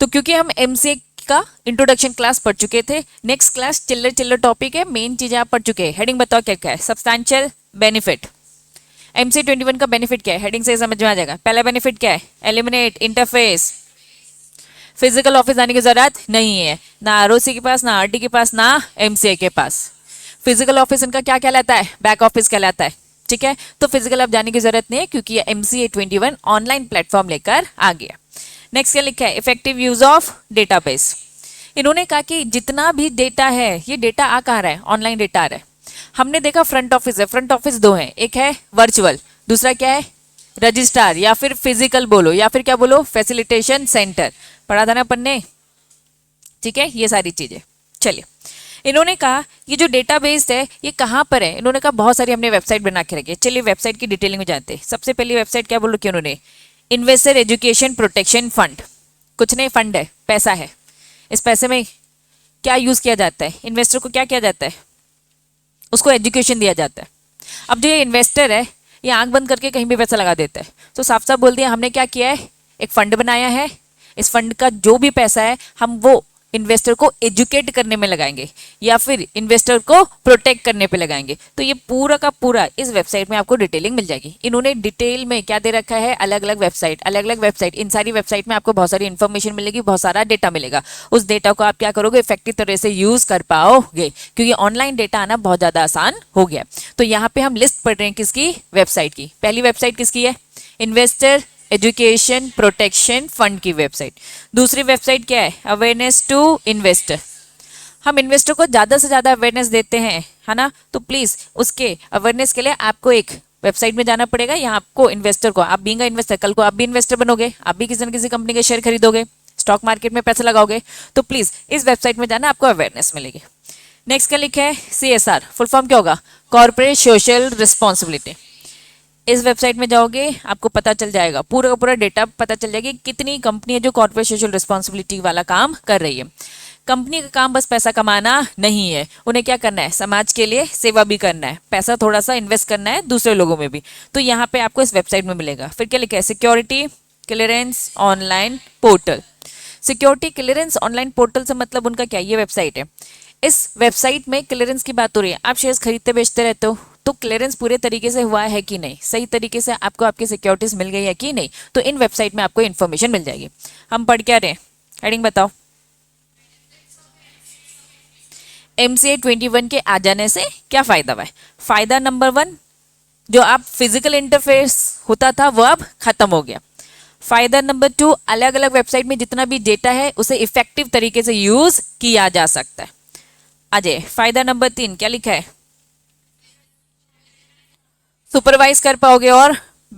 तो क्योंकि हम एमसीए का इंट्रोडक्शन क्लास पढ़ चुके थे, नेक्स्ट क्लास चिल्लर चिल्लर टॉपिक है, मेन चीजें आप पढ़ चुके हैं। हेडिंग बताओ क्या क्या है। सब्सटैंशियल बेनिफिट, एमसीए 21 का बेनिफिट क्या है, हेडिंग से समझ में आ जाएगा। पहला बेनिफिट क्या है, एलिमिनेट इंटरफेस, फिजिकल ऑफिस आने की जरूरत नहीं है, ना आरओसी के पास, ना आरटी के पास, ना एमसीए के पास। फिजिकल ऑफिस इनका क्या कहलाता है, बैक ऑफिस कहलाता है, ठीक है। तो फिजिकल अब जाने की जरूरत नहीं है क्योंकि ये एमसीए 21 ऑनलाइन प्लेटफॉर्म लेकर आ गया। नेक्स्ट क्या लिखा है, इफेक्टिव यूज ऑफ डेटाबेस। इन्होंने कहा कि जितना भी डेटा है, ये डेटा आ कहाँ रहा है, ऑनलाइन डेटा आ रहा है। हमने देखा फ्रंट ऑफिस है, फ्रंट ऑफिस दो है, एक है वर्चुअल, दूसरा क्या है रजिस्ट्रार, या फिर फिजिकल बोलो, या फिर क्या बोलो फैसिलिटेशन सेंटर, पढ़ा था ना पन्ने, ठीक है। ये सारी चीजें, चलिए इन्होंने कहा ये जो डेटाबेस है ये कहाँ पर है। इन्होंने कहा बहुत सारी हमने वेबसाइट बना के रखी है। चलिए वेबसाइट की डिटेलिंग में जानते हैं। सबसे पहली वेबसाइट क्या बोलो कि उन्होंने, इन्वेस्टर एजुकेशन प्रोटेक्शन फंड। कुछ नहीं, फंड है, पैसा है। इस पैसे में क्या यूज किया जाता है, इन्वेस्टर को क्या किया जाता है, उसको एजुकेशन दिया जाता है। अब जो ये इन्वेस्टर है ये आंख बंद करके कहीं भी पैसा लगा देता है, तो साफ साफ बोल दिया हमने क्या किया है, एक फंड बनाया है। इस फंड का जो भी पैसा है हम वो इन्वेस्टर को एजुकेट करने में लगाएंगे या फिर इन्वेस्टर को प्रोटेक्ट करने पे लगाएंगे। तो ये पूरा का पूरा इस वेबसाइट में आपको डिटेलिंग मिल जाएगी। इन्होंने डिटेल में क्या दे रखा है, अलग अलग वेबसाइट, अलग अलग वेबसाइट। इन सारी वेबसाइट में आपको बहुत सारी इन्फॉर्मेशन मिलेगी, बहुत सारा डेटा मिलेगा। उस डेटा को आप क्या करोगे, इफेक्टिव तरह से यूज कर पाओगे, क्योंकि ऑनलाइन डेटा आना बहुत ज्यादा आसान हो गया। तो यहाँ पे हम लिस्ट पढ़ रहे हैं किसकी, वेबसाइट की। पहली वेबसाइट किसकी है, इन्वेस्टर एजुकेशन प्रोटेक्शन फंड की वेबसाइट। दूसरी वेबसाइट क्या है, अवेयरनेस टू इन्वेस्टर। हम इन्वेस्टर को ज्यादा से ज्यादा अवेयरनेस देते हैं, है ना, तो प्लीज उसके अवेयरनेस के लिए आपको एक वेबसाइट में जाना पड़ेगा। यहाँ आपको इन्वेस्टर को, आप बीइंग इन्वेस्टर, कल को आप भी इन्वेस्टर बनोगे, आप भी किसी न किसी कंपनी के शेयर खरीदोगे, स्टॉक मार्केट में पैसा लगाओगे, तो प्लीज इस वेबसाइट में जाना, आपको अवेयरनेस मिलेगी। नेक्स्ट क्या लिखा है, CSR, फुल फॉर्म क्या होगा, कॉर्पोरेट सोशल रिस्पॉन्सिबिलिटी। इस वेबसाइट में जाओगे आपको पता चल जाएगा, पूरा का पूरा डेटा पता चल जाएगा कितनी कंपनी है जो कॉर्पोरेट सोशल रिस्पॉन्सिबिलिटी वाला काम कर रही है। कंपनी का काम बस पैसा कमाना नहीं है, उन्हें क्या करना है, समाज के लिए सेवा भी करना है, पैसा थोड़ा सा इन्वेस्ट करना है दूसरे लोगों में भी। तो यहाँ पे आपको इस वेबसाइट में मिलेगा। फिर क्या लिखा है, security clearance online portal. Security clearance online portal से मतलब उनका क्या, ये वेबसाइट है, इस वेबसाइट में क्लियरेंस की बात हो रही है। आप शेयर्स खरीदते बेचते रहते हो, तो क्लियरेंस पूरे तरीके से हुआ है कि नहीं, सही तरीके से आपको आपकी सिक्योरिटीज मिल गई है कि नहीं, तो इन वेबसाइट में आपको इन्फॉर्मेशन मिल जाएगी। हम पढ़ क्या रहे हैं, हेडिंग बताओ। एमसीए 21 के आ जाने से क्या फायदा हुआ है। फायदा नंबर 1, जो आप फिजिकल इंटरफेस होता था वो अब खत्म हो गया। फायदा नंबर 2, अलग अलग वेबसाइट में जितना भी डेटा है उसे इफेक्टिव तरीके से यूज किया जा सकता है। अजय, फायदा नंबर 3 क्या लिखा है, सुपरवाइज कर पाओगे और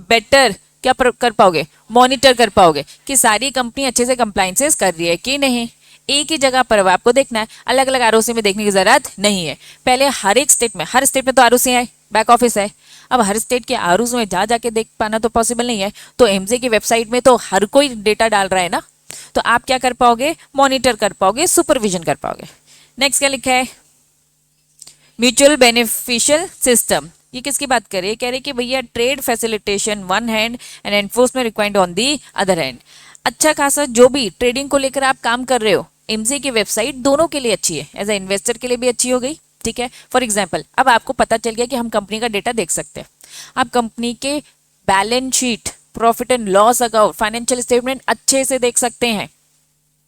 बेटर क्या कर पाओगे, मॉनिटर कर पाओगे कि सारी कंपनी अच्छे से कंप्लाइंसेस कर रही है कि नहीं। एक ही जगह पर आपको देखना है, अलग अलग आरओसी में देखने की जरूरत नहीं है। पहले हर एक स्टेट में, हर स्टेट में तो आरओसी है, बैक ऑफिस है, अब हर स्टेट के आरओसी में जा जाके देख पाना तो पॉसिबल नहीं है। तो एमजे की वेबसाइट में तो हर कोई डेटा डाल रहा है ना, तो आप क्या कर पाओगे, मॉनिटर कर पाओगे, सुपरविजन कर पाओगे। नेक्स्ट क्या लिखा है, म्यूचुअल बेनिफिशियल सिस्टम। ये किसकी बात कर रही है, कह रही है कि भैया trade facilitation one hand and enforcement required on the other hand. अच्छा खासा जो भी ट्रेडिंग को लेकर आप काम कर रहे हो, एमजे की वेबसाइट दोनों के लिए अच्छी है, एज ए इन्वेस्टर के लिए भी अच्छी हो गई, ठीक है। फॉर एग्जाम्पल अब आपको पता चल गया कि हम कंपनी का डेटा देख सकते हैं, आप कंपनी के balance sheet, profit and loss account, financial statement अच्छे से देख सकते हैं,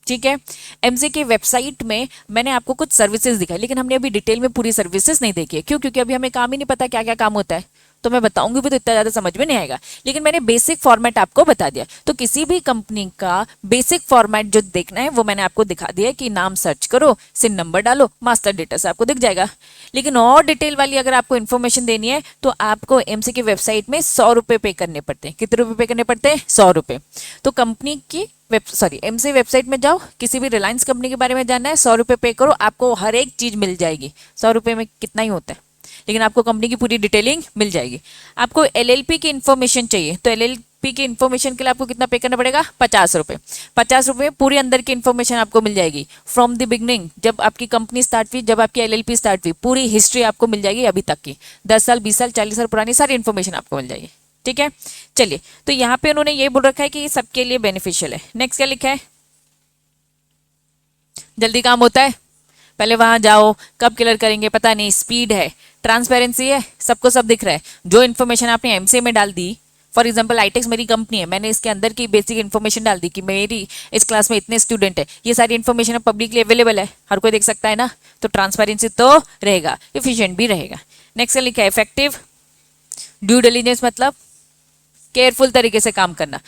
ठीक है। एमजे की वेबसाइट में मैंने आपको कुछ सर्विसेज दिखाई, लेकिन हमने अभी डिटेल में पूरी सर्विसेज नहीं देखी है। क्यों, क्योंकि अभी हमें काम ही नहीं पता क्या क्या काम होता है, तो मैं बताऊंगी भी तो इतना ज्यादा समझ में नहीं आएगा, लेकिन मैंने बेसिक फॉर्मेट आपको बता दिया। तो किसी भी कंपनी का बेसिक फॉर्मेट जो देखना है वो मैंने आपको दिखा दिया कि नाम सर्च करो, सिन नंबर डालो, मास्टर डेटा से आपको दिख जाएगा। लेकिन और डिटेल वाली अगर आपको इन्फॉर्मेशन देनी है तो आपको एमसी की वेबसाइट में 100 रुपए पे करने पड़ते हैं। कितने रुपए पे करने पड़ते हैं, 100 रुपए। तो कंपनी की एमसी वेबसाइट में जाओ, किसी भी रिलायंस कंपनी के बारे में जानना है, 100 रुपए पे करो, आपको हर एक चीज मिल जाएगी। 100 रुपए में कितना ही होता है, लेकिन आपको कंपनी की पूरी डिटेलिंग मिल जाएगी। आपको एलएलपी की इन्फॉर्मेशन चाहिए, तो एलएलपी की इन्फॉर्मेशन के लिए आपको कितना पे करना पड़ेगा, 50 रुपए। 50 रुपए में पूरी अंदर की इन्फॉर्मेशन आपको मिल जाएगी, फ्रॉम द बिगनिंग, जब आपकी कंपनी स्टार्ट हुई, जब आपकी एलएलपी स्टार्ट हुई, पूरी हिस्ट्री आपको मिल जाएगी अभी तक की, 10 साल 20 साल 40 साल पुरानी सारी इन्फॉर्मेशन आपको मिल जाएगी, ठीक है। चलिए, तो यहाँ पे उन्होंने ये बोल रखा है कि ये सबके लिए बेनिफिशियल है। नेक्स्ट क्या लिखा है, जल्दी काम होता है, पहले वहां जाओ, कब क्लियर करेंगे पता नहीं, स्पीड है, ट्रांसपेरेंसी है, सबको सब दिख रहा है। जो इन्फॉर्मेशन आपने एमसीए में डाल दी, फॉर एग्जाम्पल आईटेक्स मेरी कंपनी है, मैंने इसके अंदर की बेसिक इन्फॉर्मेशन डाल दी कि मेरी इस क्लास में इतने स्टूडेंट है, ये सारी इन्फॉर्मेशन अब पब्लिकली अवेलेबल है, हर कोई देख सकता है ना, तो ट्रांसपेरेंसी तो रहेगा, इफिशियंट भी रहेगा। नेक्स्ट लिखा है इफेक्टिव ड्यू डिलिजेंस, मतलब केयरफुल तरीके से काम करना,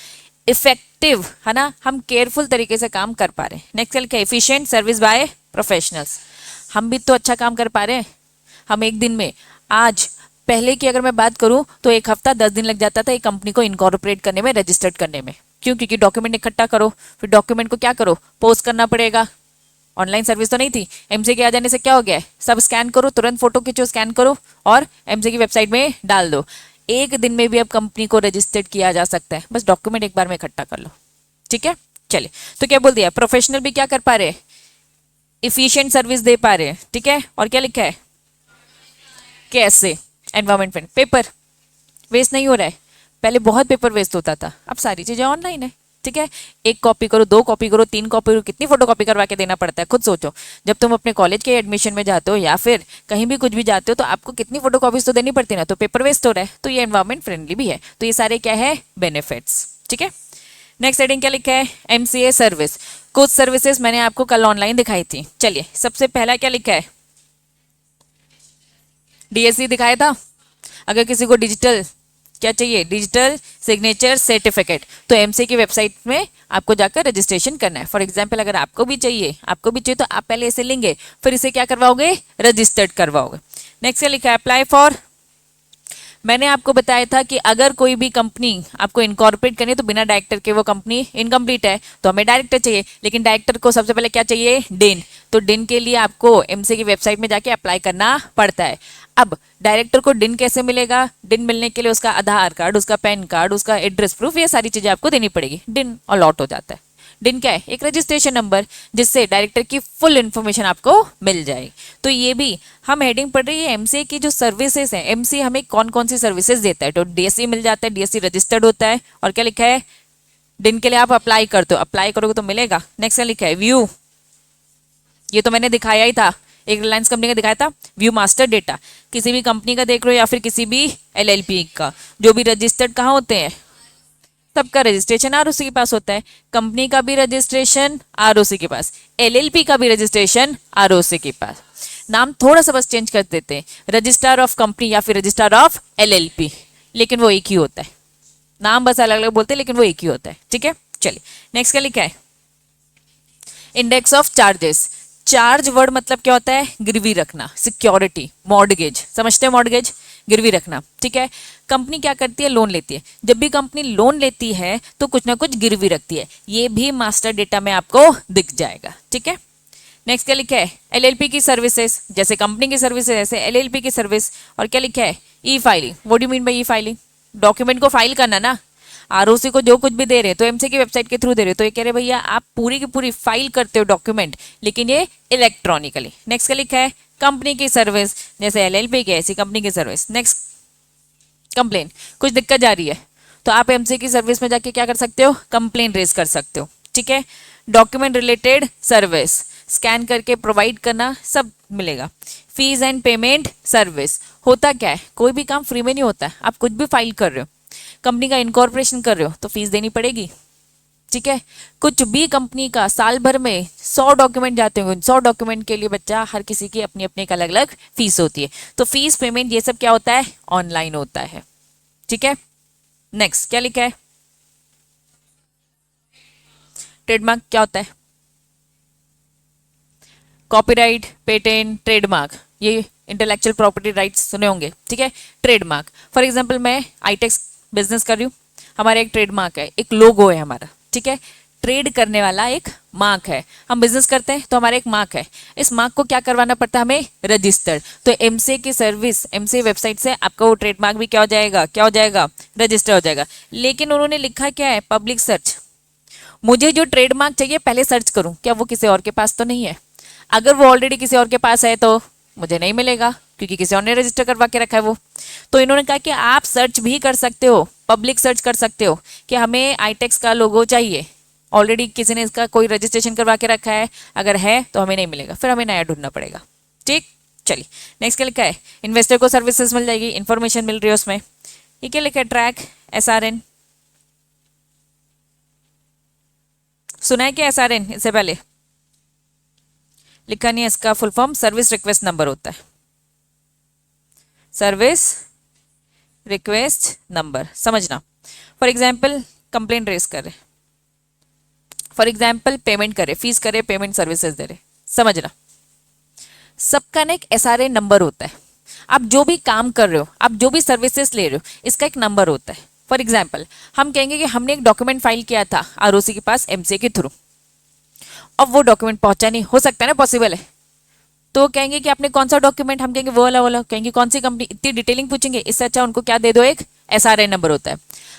इफेक्टिव है ना, हम केयरफुल तरीके से काम कर पा रहे हैं। नेक्स्ट क्या लिखा है एफिशिएंट सर्विस बाय प्रोफेशनल्स, हम भी तो अच्छा काम कर पा रहे हैं। हम एक दिन में, आज पहले की अगर मैं बात करूं तो एक हफ्ता 10 दिन लग जाता था एक कंपनी को इनकॉर्पोरेट करने में, रजिस्टर्ड करने में। क्यों? क्योंकि डॉक्यूमेंट इकट्ठा करो, फिर डॉक्यूमेंट को क्या करो, पोस्ट करना पड़ेगा। ऑनलाइन सर्विस तो नहीं थी। एमसी के आ जाने से क्या हो गया है, सब स्कैन करो, तुरंत फोटो खींचो, स्कैन करो और एमसी की वेबसाइट में डाल दो। एक दिन में भी अब कंपनी को रजिस्टर्ड किया जा सकता है, बस डॉक्यूमेंट एक बार में इकट्ठा कर लो। ठीक है, चलिए, तो क्या बोल दिया, प्रोफेशनल भी क्या कर पा रहे, इफिशिएंट सर्विस दे पा रहे। ठीक है, और क्या लिखा है, कैसे, एनवायरमेंट फ्रेंड, पेपर वेस्ट नहीं हो रहा है। पहले बहुत पेपर वेस्ट होता था, अब सारी चीजें ऑनलाइन है। ठीक है, एक कॉपी करो, 2 कॉपी करो, 3 कॉपी करो, कितनी फोटो कॉपी करवा के देना पड़ता है, खुद सोचो। जब तुम अपने कॉलेज के एडमिशन में जाते हो या फिर कहीं भी कुछ भी जाते हो तो आपको कितनी फोटो कॉपीज तो देनी पड़ती है ना, तो पेपर वेस्ट हो रहा है, तो ये एनवायरमेंट फ्रेंडली भी है। तो ये सारे क्या है, बेनिफिट्स। ठीक है, नेक्स्ट हेडिंग क्या लिखा है, एमसीए सर्विस। कुछ सर्विसेज मैंने आपको कल ऑनलाइन दिखाई थी। चलिए, सबसे पहला क्या लिखा है, डीएससी दिखाया था। अगर किसी को डिजिटल क्या चाहिए, डिजिटल सिग्नेचर सर्टिफिकेट, तो एमसीए की वेबसाइट में आपको जाकर रजिस्ट्रेशन करना है। फॉर एग्जांपल अगर आपको भी चाहिए तो आप पहले इसे लेंगे, फिर इसे क्या करवाओगे, रजिस्टर्ड करवाओगे। नेक्स्ट क्या लिखा है, अप्लाई फॉर। मैंने आपको बताया था कि अगर कोई भी कंपनी आपको इनकॉर्पोरेट करनी है तो बिना डायरेक्टर के वो कंपनी इनकम्प्लीट है, तो हमें डायरेक्टर चाहिए। लेकिन डायरेक्टर को सबसे पहले क्या चाहिए, डिन। तो डिन के लिए आपको एमसीए की वेबसाइट में जाके अप्लाई करना पड़ता है। अब डायरेक्टर को डिन कैसे मिलेगा, डिन मिलने के लिए उसका आधार कार्ड, उसका पैन कार्ड, उसका एड्रेस प्रूफ, ये सारी चीजें आपको देनी पड़ेगी। डिन अलॉट हो जाता है। डिन क्या है, एक रजिस्ट्रेशन नंबर, जिससे डायरेक्टर की फुल इन्फॉर्मेशन आपको मिल जाएगी। तो ये भी हम हेडिंग पढ़ रही है एमसीए की जो सर्विसेज हैं, एमसीए हमें कौन कौन सी सर्विसेज देता है। तो डीएससी मिल जाता है, डीएससी रजिस्टर्ड होता है। और क्या लिखा है, डिन के लिए आप अप्लाई करते हो, अप्लाई करोगे तो मिलेगा। नेक्स्ट क्या लिखा है, व्यू। ये तो मैंने दिखाया ही था, एक रिलायंस कंपनी का दिखाया था, व्यू मास्टर डेटा। किसी भी कंपनी का देख रहे हो या फिर किसी भी एलएलपी का, जो भी रजिस्टर्ड कहाँ होते हैं, सबका रजिस्ट्रेशन आरओसी के पास होता है। कंपनी का भी रजिस्ट्रेशन आरओसी के पास, एलएलपी का भी रजिस्ट्रेशन आरओसी के पास। नाम थोड़ा सा बस चेंज कर देते हैं, रजिस्ट्रार ऑफ कंपनी या फिर रजिस्ट्रार ऑफ एलएलपी, लेकिन वो एक ही होता है। नाम बस अलग अलग बोलते हैं लेकिन वो एक ही होता है। ठीक है, चलिए नेक्स्ट क्या लिखा है, index of charges. Charge word मतलब क्या होता है, गिरवी रखना, सिक्योरिटी, मॉर्गेज, समझते हैं मॉर्गेज, गिरवी रखना। ठीक है, कंपनी क्या करती है, लोन लेती है। जब भी कंपनी लोन लेती है तो कुछ ना कुछ गिरवी रखती है, ये भी मास्टर डेटा में आपको दिख जाएगा। ठीक है, नेक्स्ट क्या लिखा है, एलएलपी की सर्विसेज, जैसे कंपनी की सर्विसेज ऐसे एलएलपी की सर्विस। और क्या लिखा है, ई filing. What do you mean by E filing, document को फाइल करना ना। आरओसी को जो कुछ भी दे रहे हैं तो एमसी की वेबसाइट के थ्रू दे रहे हो, तो ये कह रहे भैया आप पूरी की पूरी फाइल करते हो डॉक्यूमेंट, लेकिन ये इलेक्ट्रॉनिकली। नेक्स्ट क्या लिखा है, कंपनी की सर्विस, जैसे एलएलपी की ऐसी कंपनी की सर्विस। नेक्स्ट कंप्लेन, कुछ दिक्कत जा रही है तो आप एमसी की सर्विस में जाके क्या कर सकते हो, कंप्लेन रेज कर सकते हो। ठीक है, डॉक्यूमेंट रिलेटेड सर्विस, स्कैन करके प्रोवाइड करना, सब मिलेगा। फीस एंड पेमेंट सर्विस, होता क्या है, कोई भी काम फ्री में नहीं होता है। आप कुछ भी फाइल कर रहे हो, कंपनी का इनकॉर्पोरेशन कर रहे हो तो फीस देनी पड़ेगी। ठीक है, कुछ भी कंपनी का साल भर में 100 डॉक्यूमेंट जाते होंगे, 100 डॉक्यूमेंट के लिए बच्चा हर किसी की अपनी अपनी एक अलग अलग फीस होती है। तो फीस पेमेंट ये सब क्या होता है, ऑनलाइन होता है। ठीक है, नेक्स्ट क्या लिखा है, ट्रेडमार्क क्या होता है, कॉपीराइट, पेटेंट, ट्रेडमार्क, ये इंटेलेक्चुअल प्रॉपर्टी राइट्स सुने होंगे। ठीक है, ट्रेडमार्क, फॉर एग्जांपल मैं आईटेक्स बिजनेस कर रही हूँ, हमारा एक ट्रेडमार्क है, एक लोगो है हमारा। ठीक है, ट्रेड करने वाला एक मार्क है, हम बिजनेस करते हैं तो हमारा एक मार्क है। इस मार्क को क्या करवाना पड़ता है हमें, रजिस्टर्ड। तो एमसीए की सर्विस, एमसीए वेबसाइट से आपका वो ट्रेडमार्क भी क्या हो जाएगा, क्या हो जाएगा, रजिस्टर हो जाएगा। लेकिन उन्होंने लिखा क्या है, पब्लिक सर्च। मुझे जो ट्रेडमार्क चाहिए पहले सर्च करूं, क्या वो किसी और के पास तो नहीं है। अगर वो ऑलरेडी किसी और के पास है तो मुझे नहीं मिलेगा, क्योंकि किसी और ने रजिस्टर करवा के रखा है वो। तो इन्होंने कहा कि आप सर्च भी कर सकते हो, पब्लिक सर्च कर सकते हो कि हमें आईटेक्स का लोगो चाहिए, ऑलरेडी किसी ने इसका कोई रजिस्ट्रेशन करवा के रखा है, अगर है तो हमें नहीं मिलेगा, फिर हमें नया ढूंढना पड़ेगा। ठीक, चलिए नेक्स्ट क्या लिखा है, इन्वेस्टर को सर्विसेज मिल जाएगी, इंफॉर्मेशन मिल रही है उसमें। ये क्या लिखा है, ट्रैक SRN, सुना है क्या SRN इससे पहले? लिखा नहीं है, इसका full form service request number होता है, सर्विस रिक्वेस्ट नंबर, समझना। फॉर एग्जाम्पल कंप्लेंट रेस करे, फॉर एग्जाम्पल पेमेंट करे, फीस करे, पेमेंट सर्विसेज दे रहे, समझना। सबका ना एक SRN नंबर होता है। आप जो भी काम कर रहे हो, आप जो भी सर्विसेज ले रहे हो, इसका एक नंबर होता है। फॉर एग्जाम्पल हम कहेंगे कि हमने एक डॉक्यूमेंट फाइल किया था ROC के पास MCA के थ्रू, अब वो डॉक्यूमेंट पहुंचा नहीं, हो सकता है ना, पॉसिबल है, तो कहेंगे कि आपने कौन सा डॉक्यूमेंट, हम कहेंगे वो वाला, कहेंगे कौन सी कंपनी, इतनी डिटेलिंग पूछेंगे, इससे अच्छा उनको क्या दे दो, एक SRN नंबर होता है।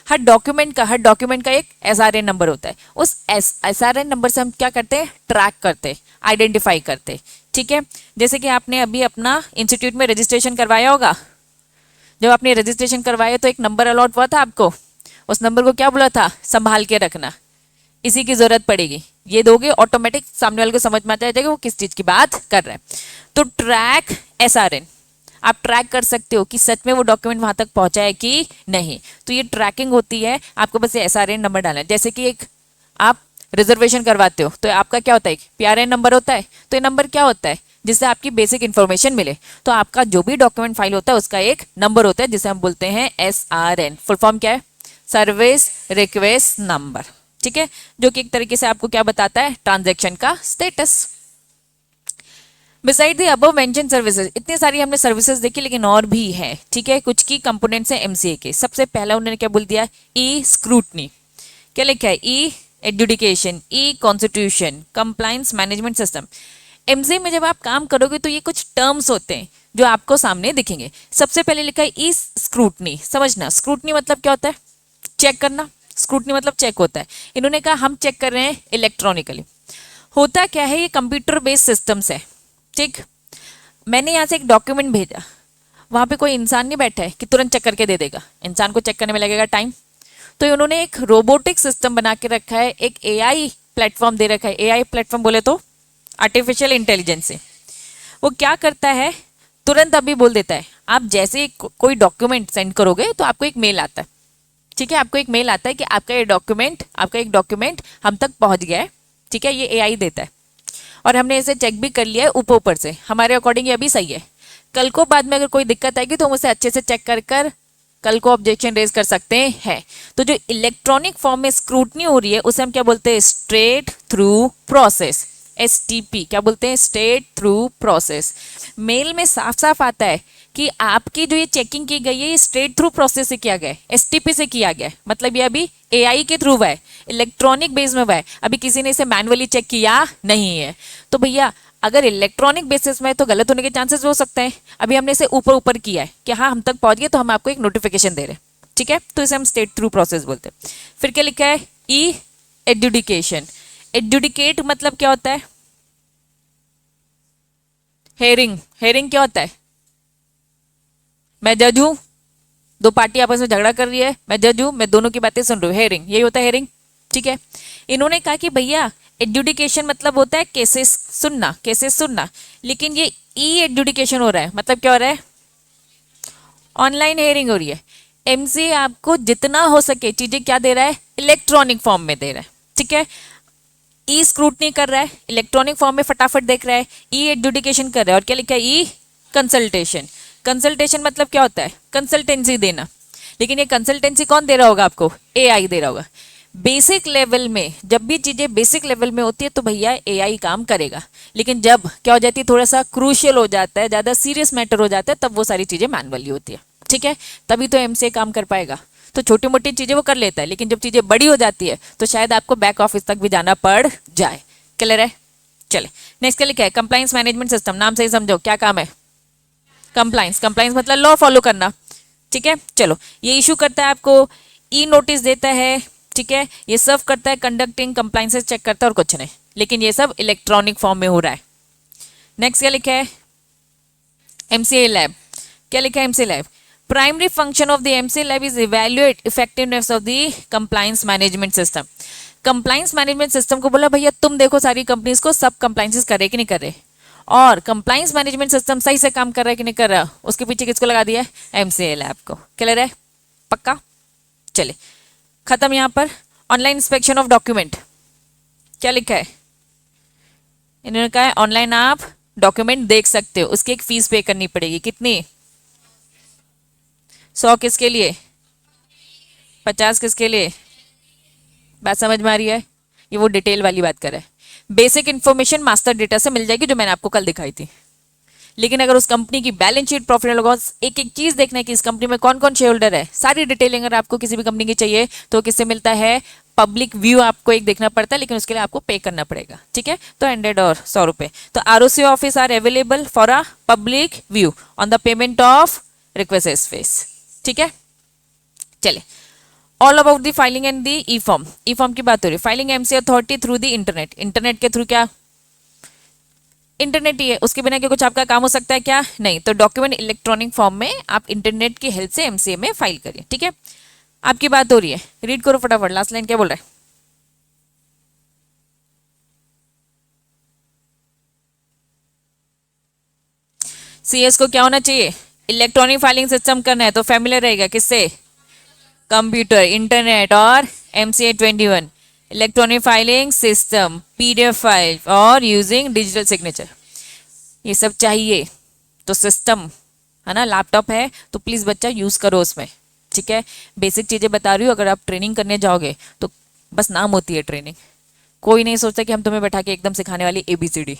हर डॉक्यूमेंट का एक SRN नंबर होता है। उस SRN नंबर से हम क्या करते हैं, ट्रैक करते, आइडेंटिफाई करते। ठीक है, जैसे कि आपने अभी अपना इंस्टीट्यूट में रजिस्ट्रेशन करवाया होगा, जब आपने रजिस्ट्रेशन करवाया तो एक नंबर अलॉट हुआ था आपको, उस नंबर को क्या बोला था, संभाल के रखना, इसी की जरूरत पड़ेगी, ये दोगे ऑटोमेटिक सामने वाले को समझ में आ जाएगा वो किस चीज की बात कर रहा है। तो ट्रैक SRN, आप ट्रैक कर सकते हो कि सच में वो डॉक्यूमेंट वहां तक पहुंचा है कि नहीं, तो ये ट्रैकिंग होती है। आपको बस ये SRN नंबर डालना है। जैसे कि एक आप रिजर्वेशन करवाते हो तो आपका क्या होता है, PRN नंबर होता है। तो ये नंबर क्या होता है, जिससे आपकी बेसिक इंफॉर्मेशन मिले। तो आपका जो भी डॉक्यूमेंट फाइल होता है उसका एक नंबर होता है जिसे हम बोलते हैं SRN। फुल फॉर्म क्या है, सर्विस रिक्वेस्ट नंबर। ठीक है, जो कि एक तरीके से आपको क्या बताता है, ट्रांजैक्शन का status. Beside the above mention services, इतनी सारी हमने सर्विसेज देखी, लेकिन और भी है। ठीक है, कुछ की कंपोनेंट्स हैं MCA के। सबसे पहला उन्होंने क्या बोल दिया, ई स्क्रूटनी। क्या लिखा है, e adjudication, e constitution, compliance management system. MCA में जब आप काम करोगे तो ये कुछ टर्म्स होते हैं जो आपको सामने दिखेंगे। सबसे पहले लिखा है ई स्क्रूटनी। समझना, स्क्रूटनी मतलब क्या होता है, चेक करना। स्क्रूटनी मतलब चेक होता है। इन्होंने कहा हम चेक कर रहे हैं इलेक्ट्रॉनिकली। होता क्या है, ये कंप्यूटर बेस्ड सिस्टम्स है। ठीक, मैंने यहाँ से एक डॉक्यूमेंट भेजा, वहाँ पे कोई इंसान नहीं बैठा है कि तुरंत चेक करके दे देगा, इंसान को चेक करने में लगेगा टाइम। तो उन्होंने एक रोबोटिक सिस्टम बना के रखा है, एक AI प्लेटफॉर्म दे रखा है। AI प्लेटफॉर्म बोले तो आर्टिफिशियल इंटेलिजेंस से। वो क्या करता है, तुरंत अभी बोल देता है। आप जैसे कोई डॉक्यूमेंट सेंड करोगे तो आपको एक मेल आता है। ठीक है, आपको एक मेल आता है कि आपका एक डॉक्यूमेंट हम तक पहुंच गया है। ठीक है, ये AI देता है और हमने इसे चेक भी कर लिया है ऊपर से, हमारे अकॉर्डिंग ये अभी सही है। कल को बाद में अगर कोई दिक्कत आएगी तो हम उसे अच्छे से चेक कर कल को ऑब्जेक्शन रेज कर सकते हैं। तो जो इलेक्ट्रॉनिक फॉर्म में स्क्रूटनी हो रही है उसे हम क्या बोलते हैं, स्ट्रेट थ्रू प्रोसेस, STP। क्या बोलते हैं, स्ट्रेट थ्रू प्रोसेस। मेल में साफ साफ आता है कि आपकी जो ये चेकिंग की गई है ये स्ट्रेट थ्रू प्रोसेस से किया गया है, STP से किया गया है। मतलब ये अभी AI के थ्रू हुआ है, इलेक्ट्रॉनिक बेस में हुआ है, अभी किसी ने इसे मैनुअली चेक किया नहीं है। तो भैया अगर इलेक्ट्रॉनिक बेसिस में तो गलत होने के चांसेस हो सकते हैं। अभी हमने इसे ऊपर किया है कि हाँ हम तक पहुंच गए, तो हम आपको एक नोटिफिकेशन दे रहे हैं। ठीक है, तो इसे हम स्ट्रेट थ्रू प्रोसेस बोलते हैं। फिर क्या लिखा है, ई एडजुडिकेशन। एडजुडिकेट मतलब क्या होता है, हेयरिंग क्या होता है, मैं जज हूं, दो पार्टी आपस में झगड़ा कर रही है, मैं जज हूं, मैं दोनों की बातें सुन रही हूँ, हेयरिंग, यही होता है हेयरिंग। ठीक है, इन्होंने कहा कि भैया एडजुडिकेशन मतलब होता है केसेस सुनना, लेकिन ये ई एडजुडिकेशन हो रहा है, मतलब क्या हो रहा है, ऑनलाइन हेयरिंग हो रही है। MCA आपको जितना हो सके चीजें क्या दे रहा है, इलेक्ट्रॉनिक फॉर्म में दे रहा है। ठीक है, ई स्क्रूटनी कर रहा है, इलेक्ट्रॉनिक फॉर्म में फटाफट देख रहा है, ई एडजुडिकेशन कर रहा है, और क्या लिखा है, ई कंसल्टेशन मतलब क्या होता है, कंसल्टेंसी देना। लेकिन ये कंसल्टेंसी कौन दे रहा होगा आपको, AI दे रहा होगा। बेसिक लेवल में जब भी चीजें बेसिक लेवल में होती है तो भैया AI काम करेगा, लेकिन जब क्या हो जाती है, थोड़ा सा क्रूशियल हो जाता है, ज्यादा सीरियस मैटर हो जाता है, तब वो सारी चीजें मैनुअली होती है। ठीक है, तभी तो MCA काम कर पाएगा। तो छोटी मोटी चीजें वो कर लेता है, लेकिन जब चीजें बड़ी हो जाती है तो शायद आपको बैक ऑफिस तक भी जाना पड़ जाए। क्लियर है, चले नेक्स्ट क्या लिखा है, कंप्लायंस मैनेजमेंट सिस्टम। नाम से ही समझो क्या काम है, कंप्लायंस मतलब लॉ फॉलो करना। ठीक है, चलो ये इशू करता है आपको, ई नोटिस देता है। ठीक है, ये सर्व करता है, कंडक्टिंग कंप्लायंसेस चेक करता है, और कुछ नहीं। लेकिन ये सब इलेक्ट्रॉनिक फॉर्म में हो रहा है। नेक्स्ट क्या लिखा है, MCA लैब। क्या लिखा है, MCA lab, primary function of the MCA lab is evaluate effectiveness of the compliance management system। Compliance management system को बोला भैया तुम देखो सारी कंपनीज को सब कंप्लाइंसेस कर रहे कि नहीं कर रहे, और कंप्लाइंस मैनेजमेंट सिस्टम सही से काम कर रहा है कि नहीं कर रहा, उसके पीछे किसको लगा दिया है, एमसीए लैब को। क्लियर है, पक्का। चले खत्म। यहां पर ऑनलाइन इंस्पेक्शन ऑफ डॉक्यूमेंट क्या लिखा है, इन्होंने कहा है ऑनलाइन आप डॉक्यूमेंट देख सकते हो, उसकी एक फीस पे करनी पड़ेगी, कितनी, 100 किसके लिए, 50 किसके लिए, बात समझ में आ रही है, ये वो डिटेल वाली बात कर रहा है। बेसिक इन्फॉर्मेशन मास्टर डेटा से मिल जाएगी जो मैंने आपको कल दिखाई थी, लेकिन अगर उस कंपनी की balance sheet, profit and loss, एक एक चीज देखना है कि इस कंपनी में कौन कौन शेयर होल्डर है, सारी डिटेल अगर आपको किसी भी कंपनी की चाहिए तो किससे मिलता है, पब्लिक व्यू आपको एक देखना पड़ता है, लेकिन उसके लिए आपको पे करना पड़ेगा, ठीक है, तो 100 और 100 रुपए। तो ROC office are available for a public view on the payment of request fees, ठीक है। चले all about the filing and the e form, e form की बात हो रही है, filing MC authority through the internet, internet के थ्रू, क्या इंटरनेट ही है, उसके बिना क्या कुछ आपका काम हो सकता है क्या, नहीं, तो डॉक्यूमेंट इलेक्ट्रॉनिक फॉर्म में आप इंटरनेट की हेल्प से एमसीए में फाइल करिए, ठीक है। आपकी बात हो रही है, रीड करो फटाफट, लास्ट लाइन क्या बोल रहा है, सीएस को क्या होना चाहिए, इलेक्ट्रॉनिक फाइलिंग सिस्टम करना है तो फैमिलियर रहेगा किससे, कंप्यूटर, इंटरनेट और MCA 21 electronic filing system, PDF file और यूजिंग डिजिटल सिग्नेचर, ये सब चाहिए। तो सिस्टम है ना, लैपटॉप है तो प्लीज बच्चा यूज करो उसमें, ठीक है। बेसिक चीजें बता रही हूँ, अगर आप ट्रेनिंग करने जाओगे तो बस नाम होती है ट्रेनिंग, कोई नहीं सोचता कि हम तुम्हें बैठा के एकदम सिखाने वाली एबीसीडी।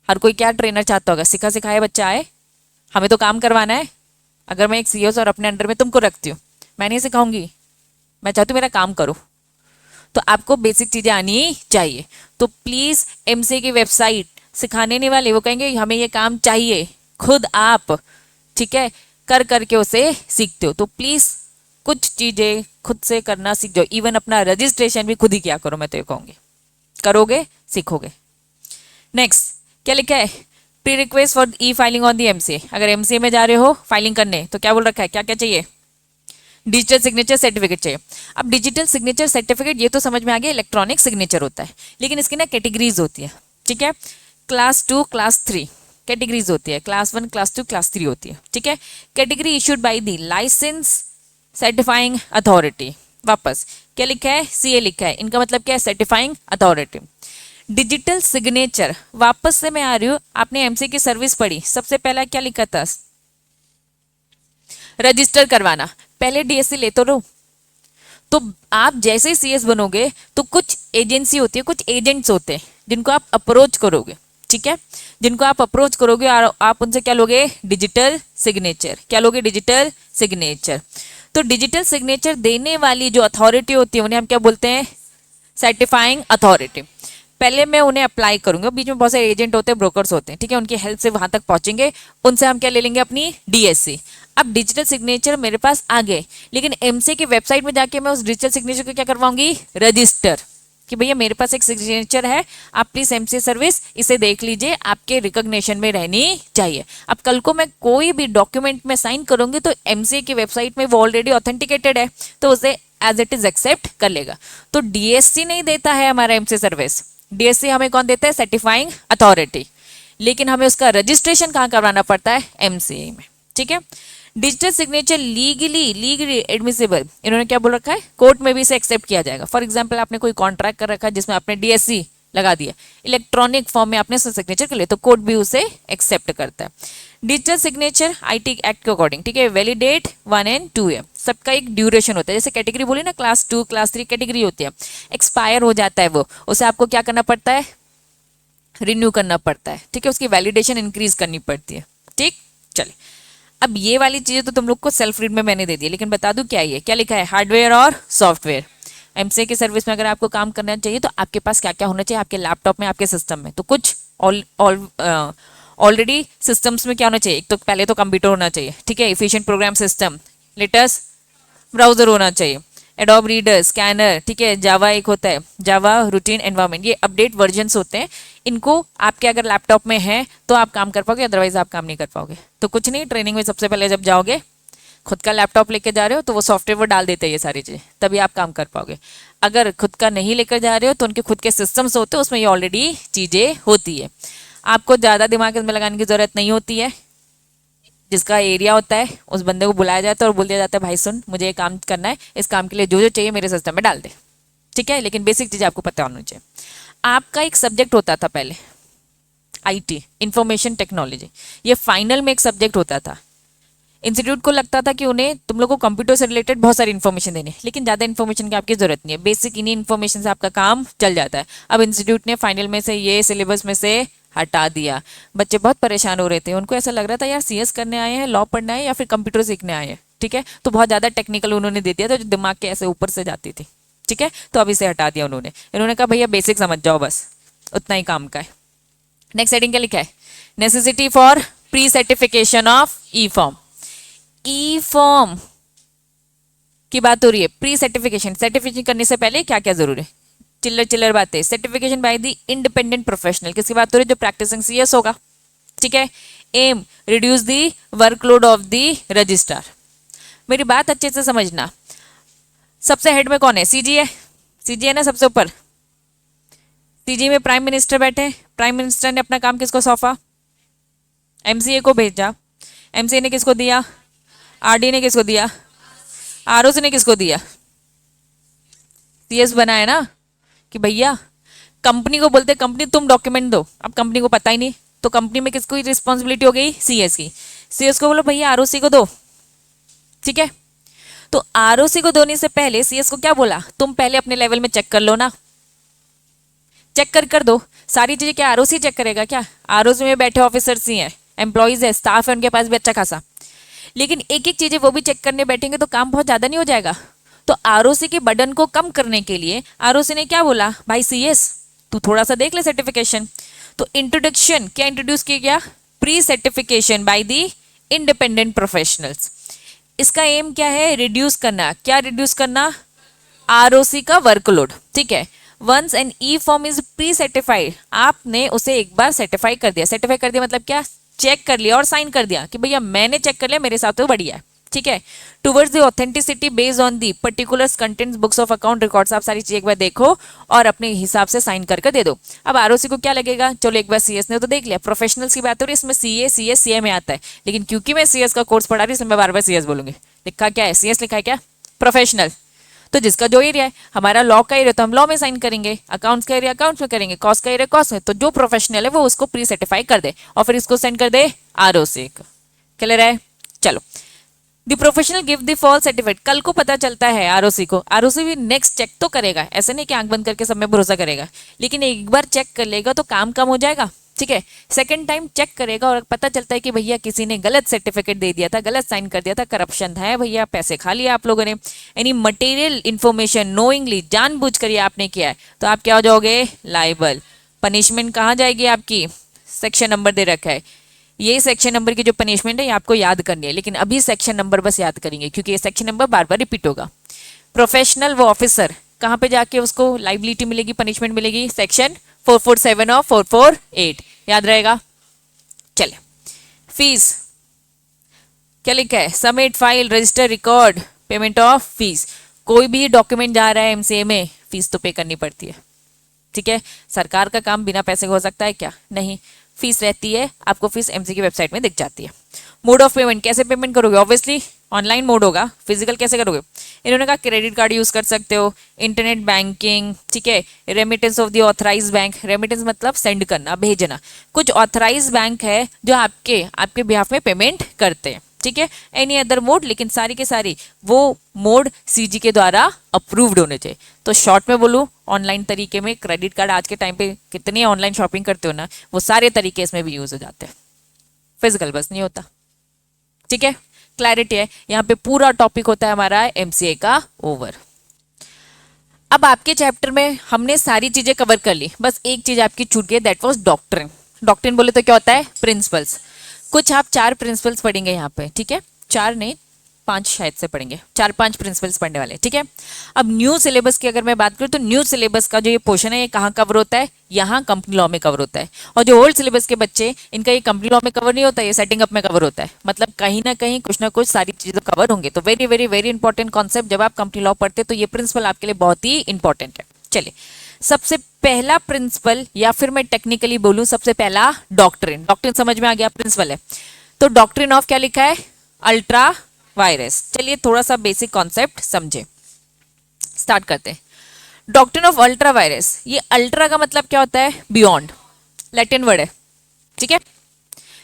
हर कोई क्या ट्रेनर चाहता होगा, सिखा सिखाए बच्चा आए, हमें तो काम करवाना है। अगर मैं एक सीईओ और अपने अंडर में तुमको रखती हूँ, मैं नहीं सिखाऊंगी, मैं चाहती हूँ मेरा काम करो, तो आपको बेसिक चीजें आनी चाहिए। तो प्लीज एमसीए की वेबसाइट, सिखाने नहीं वाले, वो कहेंगे हमें ये काम चाहिए, खुद आप, ठीक है, कर करके उसे सीखते हो, तो प्लीज कुछ चीजें खुद से करना सीख जाओ, इवन अपना रजिस्ट्रेशन भी खुद ही किया करो, मैं तो ये कहूंगी, करोगे सीखोगे। नेक्स्ट क्या लिखा है, pre request for E filing on the MCA, अगर एमसीए में जा रहे हो फाइलिंग करने तो क्या बोल रखा है, क्या क्या चाहिए, डिजिटल सिग्नेचर सर्टिफिकेट चाहिए। अब डिजिटल सिग्नेचर सर्टिफिकेट ये तो समझ में आ गया, इलेक्ट्रॉनिक सिग्नेचर होता है, लेकिन इसकी ना कैटेगरीज होती है, ठीक है, क्लास 2 क्लास 3 कैटेगरीज होती है, क्लास 1 क्लास 2 क्लास 3 होती है, ठीक है। Category issued by the licence certifying authority, वापस क्या लिखा है, सीए लिखा है, इनका मतलब क्या है, सर्टिफाइंग अथॉरिटी। डिजिटल सिग्नेचर, वापस से मैं आ रही हूँ, आपने एमसी की सर्विस पढ़ी, सबसे पहला क्या लिखा था, रजिस्टर करवाना, पहले डीएससी ले तो लो, तो आप जैसे ही सीएस बनोगे तो कुछ एजेंसी होती है, कुछ एजेंट्स होते हैं जिनको आप अप्रोच करोगे, ठीक है, जिनको आप अप्रोच करोगे और आप उनसे क्या लोगे, डिजिटल सिग्नेचर, क्या लोगे, डिजिटल सिग्नेचर। तो डिजिटल सिग्नेचर देने वाली जो अथॉरिटी होती है उन्हें हम क्या बोलते हैं, सर्टिफाइंग अथॉरिटी। पहले मैं उन्हें अप्लाई करूंगा, बीच में बहुत सारे एजेंट होते हैं, ब्रोकर्स होते हैं, ठीक है, उनकी हेल्प से वहां तक पहुंचेंगे, उनसे हम क्या ले लेंगे, अपनी डीएससी। अब डिजिटल सिग्नेचर मेरे पास आ गए, लेकिन एमसी की वेबसाइट में जाके मैं उस डिजिटल सिग्नेचर को क्या करवाऊंगी, रजिस्टर, कि भैया मेरे पास एक सिग्नेचर है, आप प्लीज एमसी सर्विस इसे देख लीजिए, आपके रिकॉग्निशन में रहनी चाहिए। अब कल को मैं कोई भी डॉक्यूमेंट में साइन करूंगी तो एमसी की वेबसाइट में वो ऑलरेडी ऑथेंटिकेटेड है, तो उसे एज इट इज एक्सेप्ट कर लेगा। तो डीएससी नहीं देता है हमारा एमसी सर्विस, डीएससी हमें कौन देता है, सर्टिफाइंग अथॉरिटी, लेकिन हमें उसका रजिस्ट्रेशन कहाँ करवाना पड़ता है, एमसीए में, ठीक है। डिजिटल सिग्नेचर लीगली एडमिसिबल, इन्होंने क्या बोल रखा है, कोर्ट में भी इसे एक्सेप्ट किया जाएगा। फॉर एग्जांपल आपने कोई कॉन्ट्रैक्ट कर रखा है जिसमें आपने डीएससी लगा दिया, इलेक्ट्रॉनिक फॉर्म में आपने सिग्नेचर कर लिया, तो कोर्ट भी उसे एक्सेप्ट करता है। डिजिटल सिग्नेचर आईटी एक्ट के अकॉर्डिंग, ठीक है, वैलिडेट 1 एंड 2 है, सबका एक ड्यूरेशन होता है, जैसे कैटेगरी बोली ना, क्लास 2 क्लास 3 कैटेगरी होती है, एक्सपायर हो जाता है वो, उसे आपको क्या करना पड़ता है, रिन्यू करना पड़ता है, ठीक है, उसकी वैलिडेशन इंक्रीज करनी पड़ती है, ठीक। चले अब ये वाली चीजें तो तुम लोग को सेल्फ रीड में मैंने दे दी, लेकिन बता दूं क्या ये, क्या लिखा है, हार्डवेयर और सॉफ्टवेयर। एमसीए की सर्विस में अगर आपको काम करना चाहिए तो आपके पास क्या क्या होना चाहिए, आपके लैपटॉप में, आपके सिस्टम में, तो कुछ ऑलरेडी सिस्टम्स में क्या होना चाहिए, एक तो पहले तो कंप्यूटर होना चाहिए, ठीक है, efficient program system, latest browser होना चाहिए, एडोब रीडर, स्कैनर, ठीक है, जावा एक होता है, जावा रूटीन एनवायरनमेंट, ये अपडेट वर्जन्स होते हैं, इनको आपके अगर लैपटॉप में है तो आप काम कर पाओगे, अदरवाइज आप काम नहीं कर पाओगे। तो कुछ नहीं, ट्रेनिंग में सबसे पहले जब जाओगे खुद का लैपटॉप लेके जा रहे हो तो वो सॉफ्टवेयर वो डाल देते हैं ये सारी चीज़ें, तभी आप काम कर पाओगे। अगर खुद का नहीं लेकर जा रहे हो तो उनके खुद के सिस्टम्स होते हैं, उसमें ये ऑलरेडी चीज़ें होती है। आपको ज़्यादा दिमाग इसमें लगाने की ज़रूरत नहीं होती है। जिसका एरिया होता है उस बंदे को बुलाया जाता है और बोल दिया जाता है भाई सुन मुझे ये काम करना है, इस काम के लिए जो जो चाहिए मेरे सिस्टम में डाल दे, ठीक है। लेकिन बेसिक चीज़ आपको पता होनी चाहिए। आपका एक सब्जेक्ट होता था पहले आईटी, इंफॉर्मेशन टेक्नोलॉजी, ये फाइनल में एक सब्जेक्ट होता था। इंस्टीट्यूट को लगता था कि उन्हें तुम लोग को कंप्यूटर से रिलेटेड बहुत सारी इन्फॉर्मेशन देनी है, लेकिन ज़्यादा इन्फॉर्मेशन की आपकी जरूरत नहीं है, बेसिक इन्हीं इन्फॉर्मेशन से आपका काम चल जाता है। अब इंस्टीट्यूट ने फाइनल में से ये सिलेबस में से हटा दिया। बच्चे बहुत परेशान हो रहे थे, उनको ऐसा लग रहा था यार सीएस करने आए हैं, लॉ पढ़ना है या फिर कंप्यूटर सीखने आए हैं, ठीक है। तो बहुत ज़्यादा टेक्निकल उन्होंने दे दिया था जो दिमाग के ऐसे ऊपर से जाती थी, ठीक है। तो अब इसे हटा दिया इन्होंने कहा भैया बेसिक समझ जाओ, बस उतना ही काम का है। नेक्स्ट हेडिंग क्या लिखा है? Necessity for pre certification of E form. E form की बात हो रही है। प्री सर्टिफिकेशन, सर्टिफिकेशन करने से पहले क्या क्या जरूरी है? चिल्लर चिल्लर बातें। Certification by the independent professional, किसकी बात हो रही है? जो प्रैक्टिसिंग सीएस होगा, ठीक है। Aim reduce the workload of the registrar. मेरी बात अच्छे से समझना। सबसे हेड में कौन है? सीजी है, सीजी है ना सबसे ऊपर। सीजी में प्राइम मिनिस्टर बैठे। प्राइम मिनिस्टर ने अपना काम किसको सौंपा? एमसीए को भेजा। एमसीए ने किसको दिया? आरडी ने किसको दिया? आरओसी ने किसको दिया? सीएस बनाया ना कि भैया कंपनी को बोलते कंपनी तुम डॉक्यूमेंट दो। अब कंपनी को पता ही नहीं तो कंपनी में किसको रिस्पॉन्सिबिलिटी हो गई? सीएस की। सीएस को बोलो भैया आरओसी को दो, ठीक है। तो आरओसी को देने से पहले सीएस को क्या बोला? तुम पहले अपने लेवल में चेक कर लो ना, चेक कर दो सारी चीजें। क्या आरओसी चेक करेगा क्या? आरओसी में बैठे ऑफिसर्स ही हैं, एम्प्लॉइज है, स्टाफ है, उनके पास भी अच्छा खासा, लेकिन एक एक चीजें वो भी चेक करने बैठेंगे तो काम बहुत ज्यादा नहीं हो जाएगा? तो आरओसी के बर्डन को कम करने के लिए आरओसी ने क्या बोला? भाई सीएस तू थोड़ा सा देख ले सर्टिफिकेशन। तो इंट्रोडक्शन क्या इंट्रोड्यूस किया गया? Pre certification by the independent professionals. इसका एम क्या है? रिड्यूस करना। क्या रिड्यूस करना? आरओसी का वर्कलोड, ठीक है। Once an e form is pre certified, आपने उसे एक बार सर्टिफाई कर दिया। सर्टिफाई कर दिया मतलब क्या? चेक कर लिया और साइन कर दिया कि भैया मैंने चेक कर लिया, मेरे साथ तो बढ़िया है, ठीक है। Towards the authenticity based on the particulars contents books of account records. आप सारी चीज एक बार देखो और अपने हिसाब से साइन करके दे दो। अब आरओसी को क्या लगेगा? चलो एक बार सीएस ने तो देख लिया, प्रोफेशनल्स की बात हो रही है, इसमें सीए सीएस सीए में आता है, लेकिन क्योंकि मैं सीएस का कोर्स पढ़ा रही हूँ इसलिए मैं बार बार सीएस बोलूंगी। लिखा क्या है? सीएस लिखा है क्या? प्रोफेशनल। तो जिसका जो एरिया है, हमारा लॉ का एरिया तो हम लॉ में साइन करेंगे, अकाउंट्स का एरिया अकाउंट्स में करेंगे, कॉस्ट का एरिया कॉस्ट में। तो जो प्रोफेशनल है वो उसको प्री सर्टिफाई कर दे और फिर इसको सेंड कर दे आरओसी को। क्लियर है? चलो, the professional give the fall certificate. कल को पता चलता है आरओसी को, आरओसी भी नेक्स्ट चेक तो करेगा, ऐसे नहीं कि आंख बंद करके सब में भरोसा करेगा, लेकिन एक बार चेक कर लेगा तो काम कम हो जाएगा, ठीक है। सेकंड टाइम चेक करेगा और पता चलता है कि भैया किसी ने गलत सर्टिफिकेट दे दिया था, गलत साइन कर दिया था, करप्शन है भैया, पैसे खा लिया आप लोगों ने, एनी मटेरियल इन्फॉर्मेशन नोइंगली जानबूझ कर ये आपने किया है, तो आप क्या हो जाओगे? लाइबल। पनिशमेंट कहाँ जाएगी आपकी? सेक्शन नंबर दे रखा है, ये सेक्शन नंबर की जो पनिशमेंट है ये आपको याद करनी है, लेकिन अभी सेक्शन नंबर बस याद करेंगे क्योंकि ये सेक्शन नंबर बार बार रिपीट होगा। प्रोफेशनल वो ऑफिसर कहाँ पे जाके उसको लाइबिलिटी मिलेगी, पनिशमेंट मिलेगी? सेक्शन 447 और 448, याद रहेगा। चले, फीस क्या लिखा है? Submit file register record payment of fees. कोई भी डॉक्यूमेंट जा रहा है एमसीए में, फीस तो पे करनी पड़ती है, ठीक है। सरकार का काम बिना पैसे का हो सकता है क्या? नहीं, फीस रहती है, आपको फीस एमसी की वेबसाइट में दिख जाती है। मोड ऑफ पेमेंट, कैसे पेमेंट करोगे? ऑब्वियसली ऑनलाइन मोड होगा, फिजिकल कैसे करोगे? इन्होंने कहा क्रेडिट कार्ड यूज कर सकते हो, इंटरनेट बैंकिंग, ठीक है। Remittance of the authorise bank, remittance मतलब सेंड करना, भेजना। कुछ ऑथराइज बैंक है जो आपके बिहाफ में पेमेंट करते हैं, ठीक है। एनी अदर मोड, लेकिन सारी के सारी वो मोड सीजी के द्वारा अप्रूव्ड होने चाहिए। तो शॉर्ट में बोलूँ, ऑनलाइन तरीके में क्रेडिट कार्ड आज के टाइम पे कितनी ऑनलाइन शॉपिंग करते हो ना, वो सारे तरीके इसमें भी यूज हो जाते हैं, फिजिकल बस नहीं होता, ठीक है। क्लैरिटी है? यहाँ पे पूरा टॉपिक होता है हमारा एमसीए का ओवर। अब आपके चैप्टर में हमने सारी चीजें कवर कर ली, बस एक चीज आपकी छूट गई, दैट वाज डॉक्ट्रिन। डॉक्ट्रिन बोले तो क्या होता है? प्रिंसिपल्स। कुछ आप 4 प्रिंसिपल्स पढ़ेंगे यहाँ पे, ठीक है। 4 नहीं, 5 शायद से पढ़ेंगे, 4-5 प्रिंसिपल्स पढ़ने वाले, ठीक है। अब न्यू सिलेबस की अगर मैं बात करूँ तो न्यू सिलेबस का जो ये पोर्शन है ये कहाँ कवर होता है, यहाँ कंपनी लॉ में कवर होता है। और जो ओल्ड सिलेबस के बच्चे, इनका ये कंपनी लॉ में कवर नहीं होता, ये सेटिंग अप में कवर होता है। मतलब कहीं ना कहीं कुछ ना कुछ सारी चीजें कवर होंगे। तो very very very important concept, जब आप कंपनी लॉ पढ़ते तो ये प्रिंसिपल आपके लिए बहुत ही इंपॉर्टेंट है। चलिए, सबसे पहला प्रिंसिपल, या फिर मैं टेक्निकली बोलूं सबसे पहला डॉक्ट्रिन। डॉक्ट्रिन समझ में आ गया, प्रिंसिपल है तो डॉक्ट्रिन ऑफ क्या लिखा है, अल्ट्रा वायरस। चलिए थोड़ा सा बेसिक कॉन्सेप्ट समझे, स्टार्ट करते हैं। डॉक्ट्रिन ऑफ अल्ट्रा वायरस, ये अल्ट्रा का मतलब क्या होता है, बियॉन्ड, लैटिन वर्ड है, ठीक है,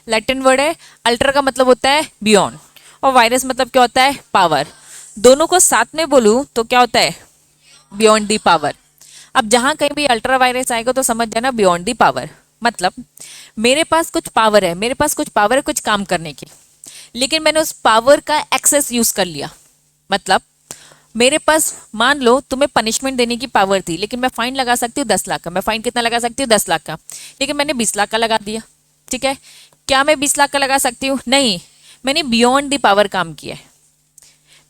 लैटिन वर्ड है। अल्ट्रा का मतलब होता है बियॉन्ड, और वायरस मतलब क्या होता है, पावर। दोनों को साथ में बोलूं तो क्या होता है, बियॉन्ड दी पावर। अब जहां कहीं भी अल्ट्रा वायरस आएगा तो समझ जाना बियॉन्ड दी पावर, मतलब मेरे पास कुछ पावर है, मेरे पास कुछ पावर है कुछ काम करने की, लेकिन मैंने उस पावर का एक्सेस यूज कर लिया। मतलब मेरे पास, मान लो तुम्हें पनिशमेंट देने की पावर थी, लेकिन मैं फाइन लगा सकती हूँ 10 लाख का। मैं फाइन कितना लगा सकती हूँ, 10 लाख का, लेकिन मैंने 20 लाख का लगा दिया, ठीक है। क्या मैं 20 लाख का लगा सकती हूँ, नहीं, मैंने बियॉन्ड दी पावर काम किया है।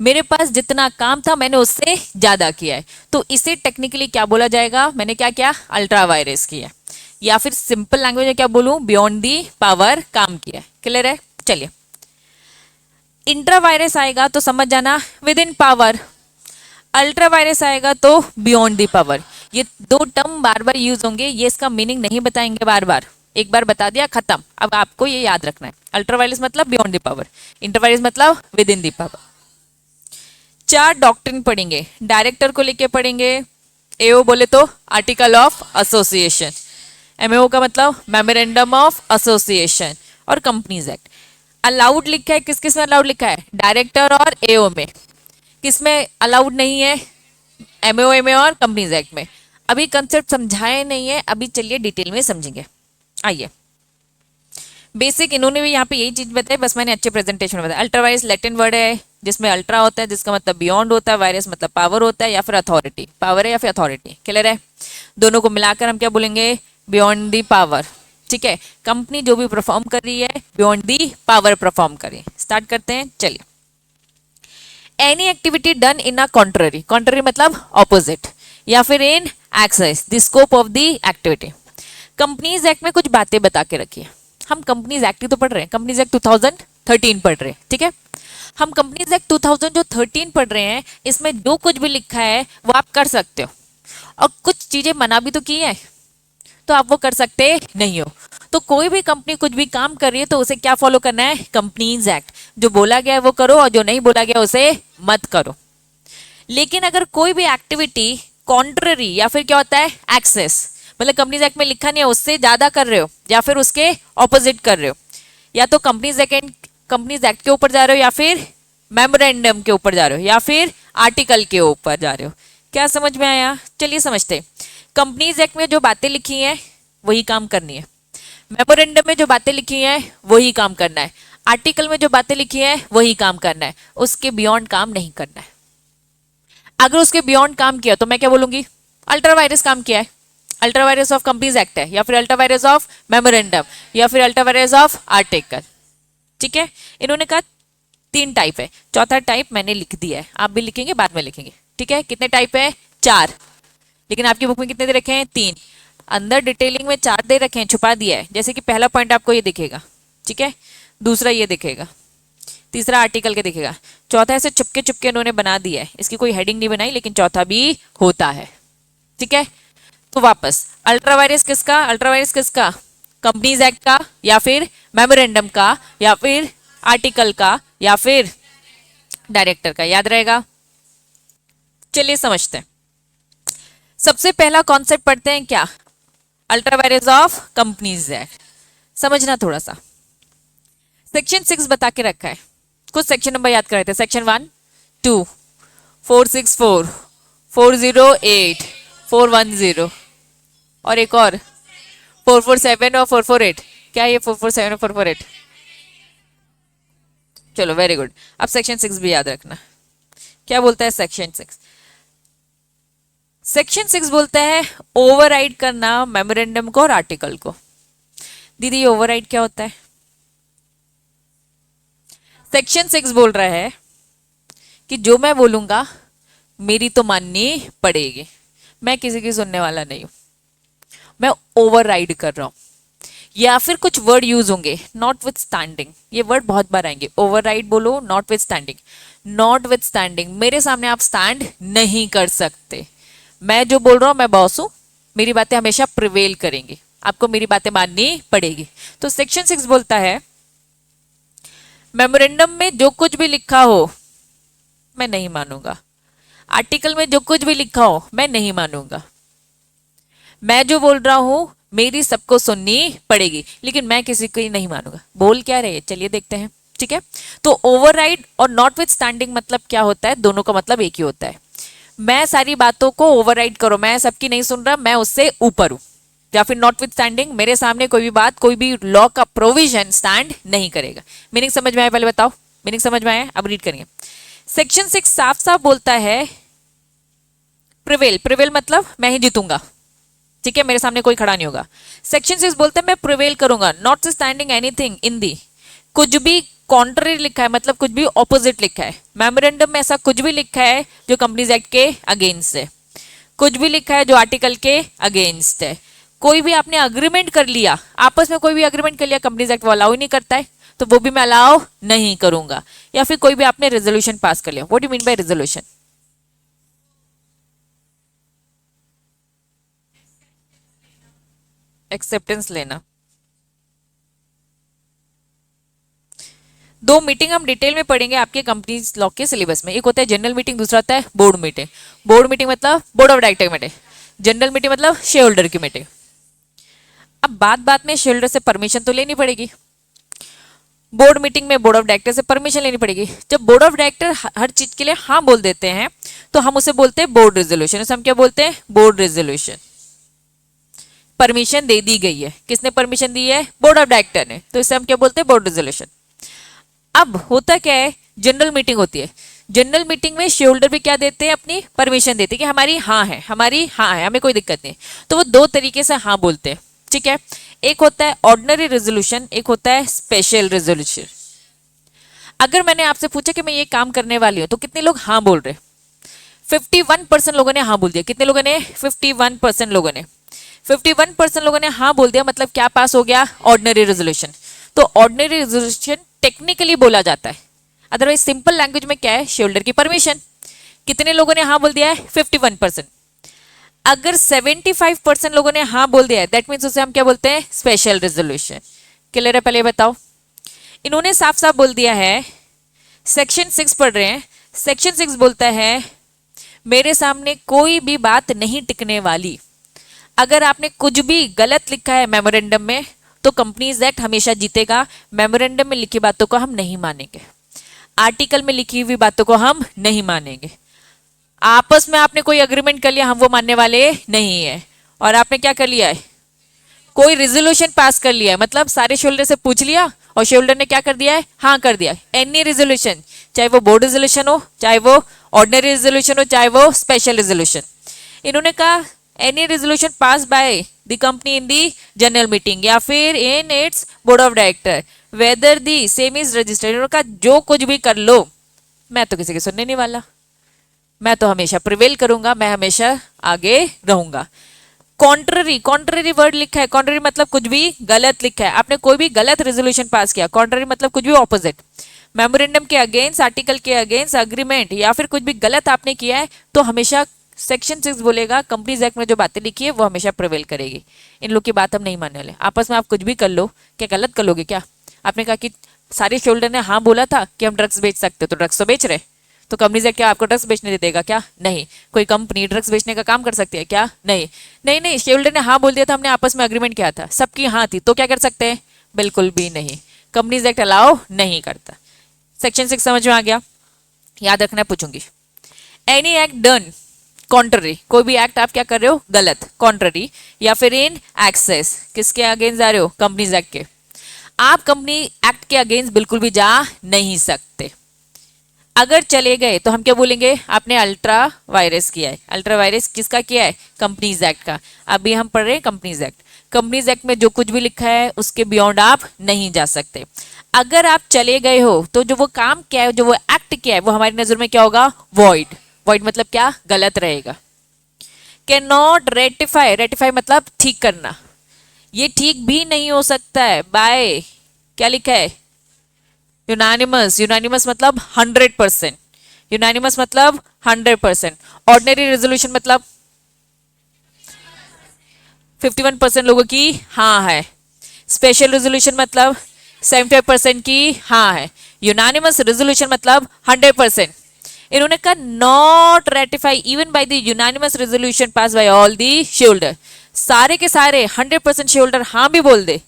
मेरे पास जितना काम था मैंने उससे ज्यादा किया है, तो इसे टेक्निकली क्या बोला जाएगा, मैंने क्या किया, अल्ट्रा वायरस किया, या फिर सिंपल लैंग्वेज में क्या बोलूं, बियॉन्ड दी पावर काम किया है। क्लियर है। चलिए, इंट्रा वायरस आएगा तो समझ जाना with in power, ultra vires आएगा तो बियॉन्ड दी पावर। ये दो टर्म बार बार यूज होंगे, ये इसका मीनिंग नहीं बताएंगे बार बार, एक बार बता दिया खत्म। अब आपको ये याद रखना है, अल्ट्रा वायरस मतलब beyond the power, intra vires मतलब within the power. 4 doctrine पढ़ेंगे, डायरेक्टर को लेके पढ़ेंगे। एओ बोले तो आर्टिकल ऑफ एसोसिएशन, एमएओ का मतलब मेमोरेंडम ऑफ एसोसिएशन, और कंपनीज एक्ट। अलाउड लिखा है, किस किस में अलाउड लिखा है, डायरेक्टर और एओ में। किस में अलाउड नहीं है, एमएओ में और कंपनीज एक्ट में। अभी कंसेप्ट समझाए नहीं है, अभी चलिए डिटेल में समझेंगे। आइए, बेसिक इन्होंने भी यहाँ पे यही चीज बताई, बस मैंने अच्छे प्रेजेंटेशन में बताया। अल्ट्रा वायरस लैटिन वर्ड है जिसमें अल्ट्रा होता है जिसका मतलब बियॉन्ड होता है, वायरस मतलब पावर होता है या फिर अथॉरिटी, पावर है या फिर अथॉरिटी। क्लियर है। दोनों को मिलाकर हम क्या बोलेंगे, बियॉन्ड दी पावर, ठीक है। कंपनी जो भी परफॉर्म कर रही है बियॉन्ड दी पावर परफॉर्म करे। स्टार्ट करते हैं, चलिए। Any activity done in a contrary, contrary मतलब ऑपोजिट, या फिर in excess the scope of the activity. Companies act में कुछ बातें बता के रखिए। हम कंपनीज एक्ट ही तो पढ़ रहे हैं, कंपनीज एक्ट 2013 पढ़ रहे हैं, ठीक है। हम कंपनीज एक्ट 2013 पढ़ रहे हैं, इसमें जो कुछ भी लिखा है वो आप कर सकते हो, और कुछ चीजें मना भी तो की है, तो आप वो कर सकते नहीं हो। तो कोई भी कंपनी कुछ भी काम कर रही है तो उसे क्या फॉलो करना है, कंपनीज एक्ट। जो बोला गया है वो करो, और जो नहीं बोला गया उसे मत करो। लेकिन अगर कोई भी एक्टिविटी कॉन्ट्ररी या फिर क्या होता है, एक्सेस, मतलब कंपनीज एक्ट में लिखा नहीं है उससे ज्यादा कर रहे हो या फिर उसके ऑपोजिट कर रहे हो, या तो कंपनीज एक्ट के ऊपर जा रहे हो, या फिर मेमोरेंडम के ऊपर जा रहे हो, या फिर आर्टिकल के ऊपर जा रहे हो। क्या समझ में आया, चलिए समझते हैं। कंपनीज एक्ट में जो बातें लिखी हैं वही काम करनी है, मेमोरेंडम में जो बातें लिखी हैं वही काम करना है, आर्टिकल में जो बातें लिखी हैं वही काम करना है, उसके बियॉन्ड काम नहीं करना है। अगर उसके बियॉन्ड काम किया तो मैं क्या बोलूंगी, अल्ट्रा वायरस काम किया है, ultra vires of companies act है, या फिर अल्ट्रा वायरस ऑफ मेमोरेंडम, या फिर अल्ट्रा वायरस ऑफ आर्टिकल, ठीक है। इन्होंने कहा 3 टाइप है, चौथा टाइप मैंने लिख दिया है, आप भी लिखेंगे बाद में लिखेंगे, ठीक है। कितने टाइप है, 4, लेकिन आपकी बुक में कितने दे रखे हैं, 3। अंदर डिटेलिंग में 4 दे रखे हैं, छुपा दिया है। जैसे कि पहला पॉइंट आपको ये दिखेगा, ठीक है, दूसरा ये दिखेगा, तीसरा आर्टिकल के दिखेगा, चौथा ऐसे चुपके चुपके इन्होंने बना दिया है, इसकी कोई हेडिंग नहीं बनाई, लेकिन चौथा भी होता है, ठीक है। तो वापस, अल्ट्रा वायरस किसका, अल्ट्रा वायरस किसका, कंपनीज एक्ट का, या फिर मेमोरेंडम का, या फिर आर्टिकल का, या फिर डायरेक्टर का, याद रहेगा। चलिए समझते हैं। सबसे पहला कॉन्सेप्ट पढ़ते हैं, क्या, ultra vires of companies act. समझना थोड़ा सा, सेक्शन 6 बता के रखा है, कुछ सेक्शन नंबर याद कर रहे थे। सेक्शन 1, 2, 464, 408, 410, और एक और 447 और 448। क्या ये 447 और 448? चलो वेरी गुड। अब सेक्शन 6 भी याद रखना। क्या बोलता है सेक्शन 6? सेक्शन 6 बोलता है ओवरराइड करना मेमोरेंडम को और आर्टिकल को। दीदी ये ओवरराइड क्या होता है? सेक्शन 6 बोल रहा है कि जो मैं बोलूंगा मेरी तो माननी पड़ेगी, मैं किसी की सुनने वाला नहीं हूं, मैं ओवरराइड कर रहा हूं। या फिर कुछ वर्ड यूज होंगे, नॉट विथ स्टैंडिंग, ये वर्ड बहुत बार आएंगे, ओवरराइड बोलो, not with standing. Not with standing, मेरे सामने आप स्टैंड नहीं कर सकते, मैं जो बोल रहा हूं मैं बॉस हूं, मेरी बातें हमेशा प्रिवेल करेंगी, आपको मेरी बातें माननी पड़ेगी। तो सेक्शन 6 बोलता है मेमोरेंडम में जो कुछ भी लिखा हो मैं नहीं मानूंगा, आर्टिकल में जो कुछ भी लिखा हो मैं नहीं मानूंगा, मैं जो बोल रहा हूं मेरी सबको सुननी पड़ेगी, लेकिन मैं किसी को ही नहीं मानूंगा। बोल क्या रहे, चलिए देखते हैं। ठीक है, तो ओवरराइड और नॉट विथ स्टैंडिंग मतलब क्या होता है, दोनों का मतलब एक ही होता है। मैं सारी बातों को ओवरराइड करो, मैं सबकी नहीं सुन रहा, मैं उससे ऊपर हूं। या फिर नॉट विथ स्टैंडिंग, मेरे सामने कोई भी बात, कोई भी लॉ का प्रोविजन स्टैंड नहीं करेगा। मीनिंग समझ में आया, पहले बताओ मीनिंग समझ में आया, अब रीड करेंगे। सेक्शन 6 साफ साफ बोलता है प्रिवेल, प्रिवेल मतलब मैं ही जीतूंगा, ठीक है, मेरे सामने कोई खड़ा नहीं होगा। सेक्शन 6 बोलते हैं मैं प्रिवेल करूंगा, नॉट स्टैंडिंग एनीथिंग इन दी, कुछ भी कॉन्ट्ररी लिखा है मतलब कुछ भी ऑपोजिट लिखा है। मेमोरेंडम में ऐसा कुछ भी लिखा है जो कंपनीज एक्ट के अगेंस्ट है, कुछ भी लिखा है जो आर्टिकल के अगेंस्ट है, कोई भी आपने अग्रीमेंट कर लिया, आपस में कोई भी अग्रीमेंट कर लिया, कंपनीज एक्ट वो अलाउ ही नहीं करता है, तो वो भी मैं अलाउ नहीं करूंगा। या फिर कोई भी आपने रेजोल्यूशन पास कर लिया, what do you mean by resolution? Acceptance लेना। दो मीटिंग हम डिटेल में पढ़ेंगे आपके कंपनीज लॉ के सिलेबस में, एक होता है जनरल मीटिंग, दूसरा होता है बोर्ड मीटिंग। बोर्ड मीटिंग मतलब board of director meeting, general meeting मतलब शेयर होल्डर की मीटिंग। अब बात बात में शेयर होल्डर से परमिशन तो लेनी पड़ेगी, बोर्ड मीटिंग में बोर्ड ऑफ डायरेक्टर से परमिशन लेनी पड़ेगी। जब बोर्ड ऑफ डायरेक्टर हर चीज के लिए हाँ बोल देते हैं तो हम उसे बोलते हैं बोर्ड रेजोल्यूशन, उसे हम क्या बोलते हैं, बोर्ड रेजोल्यूशन। परमिशन दे दी गई है, किसने परमिशन दी है, बोर्ड ऑफ डायरेक्टर ने, तो इसे हम क्या बोलते हैं, बोर्ड रेजोल्यूशन। अब होता क्या है, जनरल मीटिंग होती है, जनरल मीटिंग में शेयर होल्डर भी क्या देते हैं, अपनी परमिशन देते हैं कि हमारी हाँ है, हमारी हाँ है, हमें कोई दिक्कत नहीं। तो वो दो तरीके से हाँ बोलते हैं, ठीक है। एक होता है ऑर्डिनरी रेजोल्यूशन, एक होता है स्पेशल रेजोल्यूशन। अगर मैंने आपसे पूछा कि मैं ये काम करने वाली हूं तो कितने लोग हाँ बोल रहे, 51% लोगों ने हाँ बोल दिया। कितने लोगों ने, 51% लोगों ने, 51% लोगों ने हाँ बोल दिया, मतलब क्या पास हो गया, ऑर्डिनरी रेजोल्यूशन। तो ऑर्डिनरी रेजोल्यूशन टेक्निकली बोला जाता है, अदरवाइज सिंपल लैंग्वेज में क्या है, शेयर होल्डर की परमिशन। कितने लोगों ने हाँ बोल दिया है, 51%। अगर 75% लोगों ने हाँ बोल दिया है, दैट मीन्स उसे हम क्या बोलते हैं, स्पेशल रेजोल्यूशन। क्लियर है, पहले बताओ। इन्होंने साफ साफ बोल दिया है, सेक्शन 6 पढ़ रहे हैं, सेक्शन 6 बोलता है मेरे सामने कोई भी बात नहीं टिकने वाली। अगर आपने कुछ भी गलत लिखा है मेमोरेंडम में तो कंपनीज एक्ट हमेशा जीतेगा। मेमोरेंडम में लिखी बातों को हम नहीं मानेंगे, आर्टिकल में लिखी हुई बातों को हम नहीं मानेंगे। आपस में आपने कोई अग्रीमेंट कर लिया, हम वो मानने वाले नहीं है। और आपने क्या कर लिया है, कोई रेजोल्यूशन पास कर लिया है, मतलब सारे शेयर से पूछ लिया और शेयर ने क्या कर दिया है, हाँ कर दिया। एनी रेजोल्यूशन, चाहे वो बोर्ड रेजोल्यूशन हो, चाहे वो ऑर्डिनरी रेजोल्यूशन हो, चाहे वो स्पेशल रेजोल्यूशन। इन्होंने कहा any resolution pass by the company in the general meeting या फिर in its board of director weather the same is registered. इन्होंने कहा जो कुछ भी कर लो, मैं तो किसी के सुनने नहीं वाला, मैं तो हमेशा प्रिवेल करूंगा, मैं हमेशा आगे रहूंगा। कॉन्ट्ररी, कॉन्ट्ररी वर्ड लिखा है, कॉन्ट्ररी मतलब कुछ भी गलत लिखा है, आपने कोई भी गलत रेजोल्यूशन पास किया, कॉन्ट्ररी मतलब कुछ भी ऑपोजिट, मेमोरेंडम के अगेंस्ट, आर्टिकल के अगेंस्ट, अग्रीमेंट या फिर कुछ भी गलत आपने किया है, तो हमेशा सेक्शन 6 बोलेगा कंपनीज एक्ट में जो बातें लिखी है वो हमेशा प्रिवेल करेगी। इन लोग की बात हम नहीं मानने वाले। आपस में आप कुछ भी कर लो, क्या गलत कर लोगे क्या? आपने कहा कि सारे शोल्डर ने हाँ बोला था कि हम ड्रग्स बेच सकते, तो ड्रग्स तो बेच रहे, तो कंपनीज एक्ट क्या आपको ड्रग्स बेचने दे देगा क्या? नहीं। कोई कंपनी ड्रग्स बेचने का काम कर सकती है क्या? नहीं। नहीं नहीं, शेयर होल्डर ने हाँ बोल दिया था, हमने आपस में अग्रीमेंट किया था, सबकी हाँ थी, तो क्या कर सकते हैं? बिल्कुल भी नहीं। कंपनीज एक्ट अलाउ नहीं करता। सेक्शन 6 समझ में आ गया? याद रखना, पूछूंगी। एनी एक्ट डन कॉन्ट्ररी, कोई भी एक्ट आप क्या कर रहे हो, गलत, कॉन्ट्ररी या फिर इन एक्सेस, किसके अगेंस्ट जा रहे हो? कंपनीज एक्ट के। आप कंपनी एक्ट के अगेंस्ट बिल्कुल भी जा नहीं सकते। अगर चले गए तो हम क्या बोलेंगे, आपने अल्ट्रा वायरस किया है। अल्ट्रा वायरस किसका किया है, कंपनीज एक्ट का। अभी हम पढ़ रहे हैं कंपनीज एक्ट। कंपनीज एक्ट में जो कुछ भी लिखा है उसके बियॉन्ड आप नहीं जा सकते। अगर आप चले गए हो तो जो वो काम किया है, जो वो एक्ट किया है, वो हमारी नजर में क्या होगा, वॉइड। वॉइड मतलब क्या, गलत रहेगा। कैन नॉट रेटिफाई, रेटिफाई मतलब ठीक करना, ये ठीक भी नहीं हो सकता है बाय, क्या लिखा है, यूनानिमस। यूनानिमस मतलब 100%। यूनानिमस मतलब 100%। ऑर्डिनरी रेजोल्यूशन मतलब 51% लोगों की हाँ है। स्पेशल रेजोल्यूशन मतलब 75% की हाँ है। यूनानिमस रेजोल्यूशन मतलब 100%। इन्होंने कहा not ratify even by the unanimous resolution pass by all the shareholder. सारे के सारे 100% शेयरहोल्डर हाँ भी बोल दे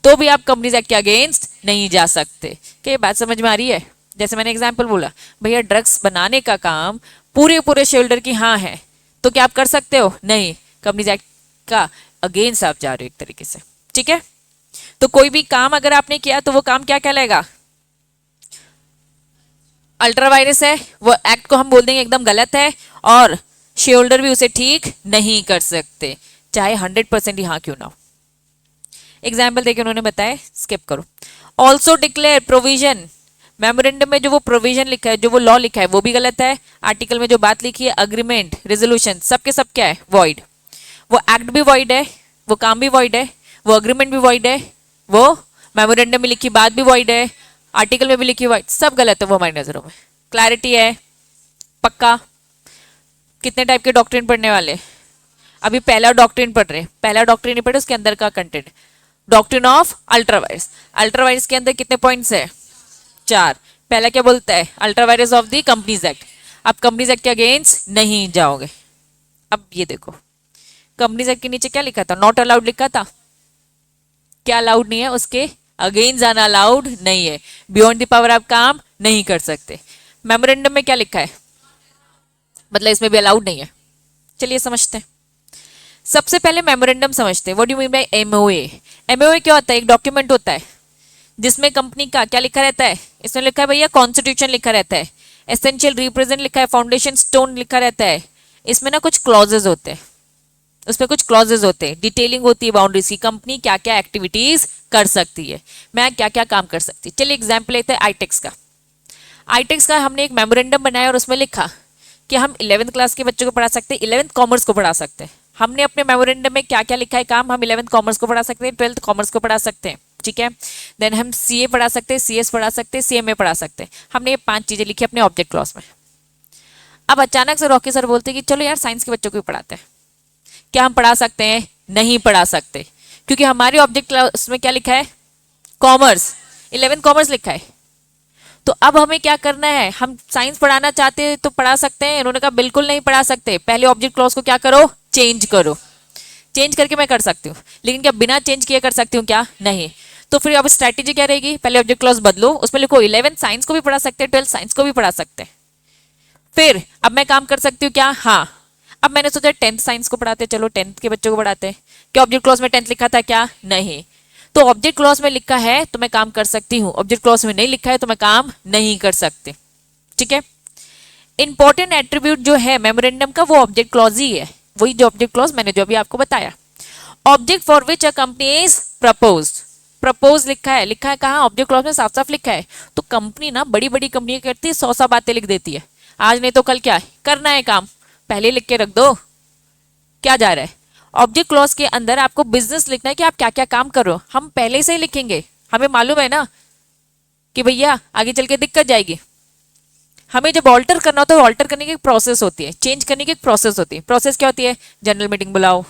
तो भी आप कंपनीज एक्ट के अगेंस्ट नहीं जा सकते। क्या ये बात समझ में आ रही है? जैसे मैंने एग्जांपल बोला, भैया ड्रग्स बनाने का काम पूरे पूरे शेयरहोल्डर की हाँ है, तो क्या आप कर सकते हो? नहीं, कंपनीज एक्ट का अगेंस्ट आप जा रहे हो एक तरीके से। ठीक है, तो कोई भी काम अगर आपने किया तो वो काम क्या कहलाएगा, अल्ट्रा वायरस है, वो एक्ट को हम बोल देंगे एकदम गलत है, और शेयर होल्डर भी उसे ठीक नहीं कर सकते, चाहे 100% ही हाँ क्यों ना हो। एग्जाम्पल देके उन्होंने बताया, स्किप करो। ऑल्सो डिक्लेयर प्रोविजन, मेमोरेंडम में जो वो प्रोविजन लिखा है, जो वो लॉ लिखा है, वो भी गलत है। आर्टिकल में जो बात लिखी है, अग्रीमेंट, रेजोल्यूशन, सबके सब क्या है, वॉइड। वो एक्ट भी वॉइड है, वो काम भी वॉइड है, वो अग्रीमेंट भी वॉइड है, वो मेमोरेंडम में लिखी बात भी वॉइड है, आर्टिकल में भी लिखी वॉइड, सब गलत है वो हमारी नजरों में। क्लैरिटी है? पक्का? कितने टाइप के डॉक्ट्रिन पढ़ने वाले? अभी पहला डॉक्ट्रिन पढ़ रहे हैं, पहला डॉक्ट्रिन नहीं पढ़े, उसके अंदर का content, doctrine of ultra vires. Ultra vires के अंदर कितने पॉइंट्स है? 4। पहला क्या बोलता है, ultra vires of the companies act. आप कंपनीज एक्ट के अगेंस्ट नहीं जाओगे। अब ये देखो, कंपनीज एक्ट के नीचे क्या लिखा था, नॉट अलाउड लिखा था। क्या अलाउड नहीं है, उसके अगेंस्ट जाना अलाउड नहीं है, बियॉन्ड द पावर आप काम नहीं कर सकते। मेमोरेंडम में क्या लिखा है, मतलब इसमें भी अलाउड नहीं है। चलिए समझते हैं। सबसे पहले मेमोरेंडम समझते हैं। What do you mean by MOA? MOA क्या होता है, एक डॉक्यूमेंट होता है जिसमें कंपनी का क्या लिखा रहता है, इसमें लिखा है भैया कॉन्स्टिट्यूशन लिखा रहता है, एसेंशियल रिप्रेजेंट लिखा है, फाउंडेशन स्टोन लिखा रहता है। इसमें ना कुछ क्लॉजेज होते हैं, उसमें कुछ क्लॉजेज होते हैं, डिटेलिंग होती है बाउंड्रीज की, कंपनी क्या क्या एक्टिविटीज कर सकती है, मैं क्या क्या काम कर सकती है। चलिए एग्जाम्पल लेते हैं आईटेक्स का। आईटेक्स का हमने एक मेमोरेंडम बनाया और उसमें लिखा कि हम 11th क्लास के बच्चों को पढ़ा सकते हैं, 11th कॉमर्स को पढ़ा सकते हैं। हमने अपने मेमोरेंडम में क्या क्या लिखा है काम, हम 11th कॉमर्स को पढ़ा सकते हैं, 12th कॉमर्स को पढ़ा सकते हैं। ठीक है, देन हम सीए पढ़ा सकते हैं, सीएस पढ़ा सकते हैं, सीएमए पढ़ा सकते हैं। हमने ये 5 चीजें लिखी अपने ऑब्जेक्ट क्लॉज में। अब अचानक से रॉकी सर बोलते हैं कि चलो यार साइंस के बच्चों को भी पढ़ाते हैं। क्या हम पढ़ा सकते हैं? नहीं पढ़ा सकते, क्योंकि हमारे ऑब्जेक्ट क्लास में क्या लिखा है, कॉमर्स, 11th कॉमर्स लिखा है। तो अब हमें क्या करना है, हम साइंस पढ़ाना चाहते हैं तो पढ़ा सकते हैं? उन्होंने कहा बिल्कुल नहीं पढ़ा सकते, पहले ऑब्जेक्ट क्लॉज को क्या करो, चेंज करो। चेंज करके मैं कर सकती हूँ, लेकिन क्या बिना चेंज किए कर सकती हूँ क्या? नहीं। तो फिर अब स्ट्रैटेजी क्या रहेगी, पहले ऑब्जेक्ट क्लॉज बदलो, उसमें लिखो 11th साइंस को भी पढ़ा सकते हैं, 12th साइंस को भी पढ़ा सकते हैं। फिर अब मैं काम कर सकती हूँ क्या, हाँ, अब मैंने सोचा 10th साइंस को पढ़ाते, चलो 10th के बच्चों को पढ़ाते हैं। क्या ऑब्जेक्ट क्लॉज में 10th लिखा था क्या? नहीं। तो ऑब्जेक्ट क्लॉज में लिखा है तो मैं काम कर सकती हूँ, ऑब्जेक्ट क्लॉज में नहीं लिखा है तो मैं काम नहीं कर सकती। ठीक है, इंपॉर्टेंट एट्रीब्यूट जो है मेमोरेंडम का वो ऑब्जेक्ट क्लॉज ही है, वही जो ऑब्जेक्ट क्लॉज मैंने जो अभी आपको बताया। Object for which a company is propose, propose लिखा है, लिखा है कहाँ, ऑब्जेक्ट क्लॉज में साफ साफ लिखा है। तो कंपनी ना बड़ी बड़ी कंपनी करती है, 100 बातें लिख देती है, आज नहीं तो कल क्या करना है काम, पहले लिख के रख दो। क्या जा रहा है, ऑब्जेक्ट क्लॉज के अंदर आपको बिजनेस लिखना है कि आप क्या क्या काम करो, हम पहले से ही लिखेंगे, हमें मालूम है ना कि भैया आगे चल के दिक्कत जाएगी। हमें जब ऑल्टर करना होता है, ऑल्टर करने की एक प्रोसेस होती है, चेंज करने की एक प्रोसेस होती है। प्रोसेस क्या होती है, जनरल मीटिंग बुलाओ,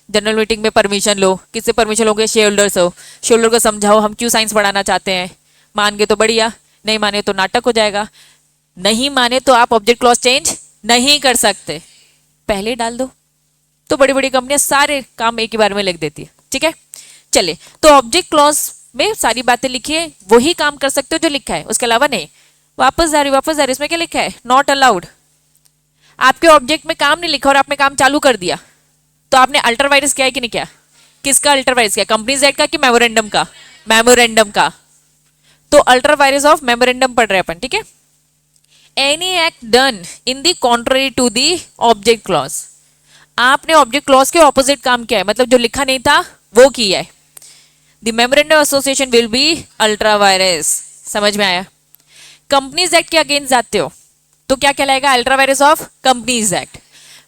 जनरल मीटिंग में परमिशन लो, किससे परमिशन लोगे, शेयर होल्डर्स हो, शेयर होल्डर को समझाओ हम क्यों साइंस पढ़ाना चाहते हैं, मान गए तो बढ़िया, नहीं माने तो नाटक हो जाएगा, नहीं माने तो आप ऑब्जेक्ट क्लॉज चेंज नहीं कर सकते, पहले डाल दो। तो बड़ी बड़ी कंपनियां सारे काम एक ही बार में लिख देती है। ठीक है, चलिए, तो ऑब्जेक्ट क्लॉज में सारी बातें लिखिए, वही काम कर सकते हो जो लिखा है, उसके अलावा नहीं। वापस जा रही, इसमें क्या लिखा है, नॉट अलाउड। आपके ऑब्जेक्ट में काम नहीं लिखा और आपने काम चालू कर दिया, तो आपने अल्ट्रा वायरस किया है कि नहीं किया? किसका अल्ट्रा वायरस किया, कंपनीज एक्ट का कि मेमोरेंडम का? मेमोरेंडम का। तो अल्ट्रा वायरस ऑफ मेमोरेंडम पढ़ रहे हैं अपन। ठीक है, any act done in the contrary to the object clause, आपने ऑब्जेक्ट क्लॉज के ऑपोजिट काम किया है, मतलब जो लिखा नहीं था वो किया है, the memorandum association will be ultra vires. समझ में आया? कंपनीज एक्ट के अगेंस्ट जाते हो तो क्या कहलाएगा? Ultra vires of companies act.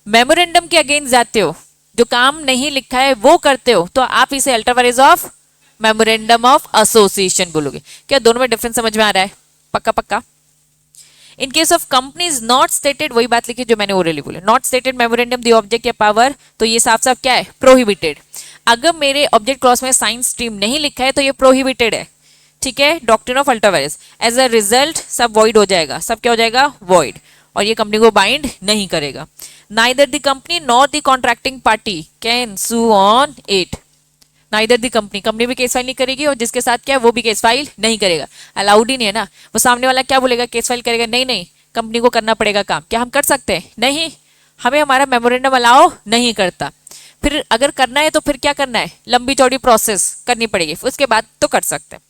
Memorandum के अगेंस्ट जाते हो, जो काम नहीं लिखा है वो करते हो, तो आप इसे ultra vires of memorandum of association बोलोगे। क्या दोनों में डिफरेंस समझ में आ रहा है? पक्का पक्का। In case of companies not stated, वही बात लिखी जो मैंने ओरली बोले, not stated memorandum the object या पावर, तो ये साफ साफ क्या है? प्रोहिबिटेड। अगर मेरे ऑब्जेक्ट क्लॉज में साइंस स्ट्रीम नहीं लिखा है तो ये प्रोहिबिटेड है, ठीक है? Doctrine of ultra vires. As a result सब वॉइड हो जाएगा, सब क्या हो जाएगा? वॉइड, और ये कंपनी को बाइंड नहीं करेगा। Neither the company nor the contracting party can sue on it. Neither the company, company भी केस फाइल नहीं करेगी और जिसके साथ क्या है वो भी केस फाइल नहीं करेगा। अलाउड ही नहीं है ना। वो सामने वाला क्या बोलेगा? केस फाइल करेगा? नहीं नहीं, कंपनी को करना पड़ेगा काम। क्या हम कर सकते हैं? नहीं, हमें हमारा मेमोरेंडम अलाउ नहीं करता। फिर अगर करना है तो फिर क्या करना है? लंबी चौड़ी प्रोसेस करनी पड़ेगी, उसके बाद तो कर सकते हैं।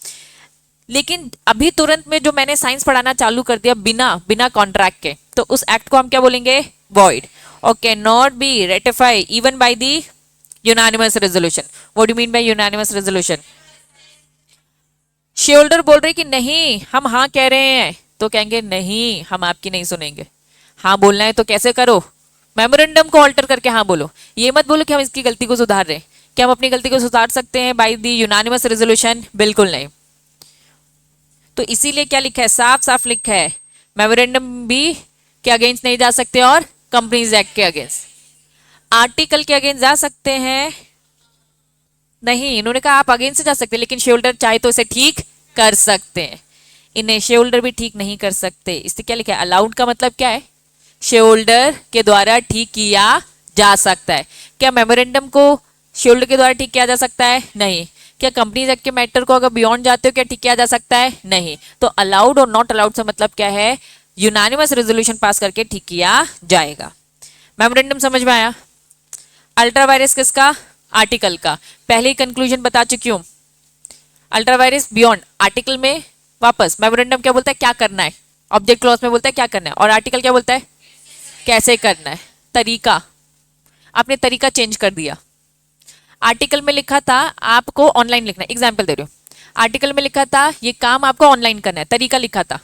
लेकिन अभी तुरंत में जो मैंने साइंस पढ़ाना चालू कर दिया बिना बिना कॉन्ट्रैक्ट के, तो उस एक्ट को हम क्या बोलेंगे? वॉइड। और can not be ratify even by the unanimous resolution. What do mean by unanimous resolution? Share holder बोल रहे कि नहीं हम हाँ कह रहे हैं, तो कहेंगे नहीं हम आपकी नहीं सुनेंगे। हाँ बोलना है तो कैसे करो? मेमोरेंडम को ऑल्टर करके हाँ बोलो। ये मत बोलो कि हम इसकी गलती को सुधार रहे हैं। क्या हम अपनी गलती को सुधार सकते हैं बाय दी यूनानिमस रेजोल्यूशन? बिल्कुल नहीं। तो इसीलिए क्या लिखा है? साफ साफ लिखा है मेमोरेंडम भी के अगेंस्ट नहीं जा सकते और कंपनीज एक्ट के अगेंस्ट। आर्टिकल के अगेंस्ट जा सकते हैं? नहीं, इन्होंने कहा आप अगेंस्ट से जा सकते हैं, लेकिन शेयर होल्डर चाहे तो इसे ठीक कर सकते हैं। इन्हें शेयर होल्डर भी ठीक नहीं कर सकते। इससे क्या लिखा है? अलाउड का मतलब क्या है? शेयर होल्डर के द्वारा ठीक किया जा सकता है। क्या मेमोरेंडम को शेयर होल्डर के द्वारा ठीक किया जा सकता है? नहीं। क्या कंपनीज एक्ट के मैटर को अगर बियॉन्ड जाते हो क्या ठीक किया जा सकता है? नहीं। तो अलाउड और नॉट अलाउड से मतलब क्या है? यूनानिमस रेजोल्यूशन पास करके ठीक किया जाएगा। मेमोरेंडम समझ में आया? अल्ट्रा वायरस किसका? आर्टिकल का। पहले ही कंक्लूजन बता चुकी हूं। अल्ट्रा वायरस बियॉन्ड, आर्टिकल में वापस मेमोरेंडम क्या बोलता है? क्या करना है। ऑब्जेक्ट क्लॉज में बोलता है क्या करना है, और आर्टिकल क्या बोलता है? कैसे करना है। तरीका, आपने तरीका चेंज कर दिया। आर्टिकल में लिखा था आपको ऑनलाइन लिखना है, एग्जाम्पल दे रही हूँ। आर्टिकल में लिखा था ये काम आपको ऑनलाइन करना है, तरीका लिखा था,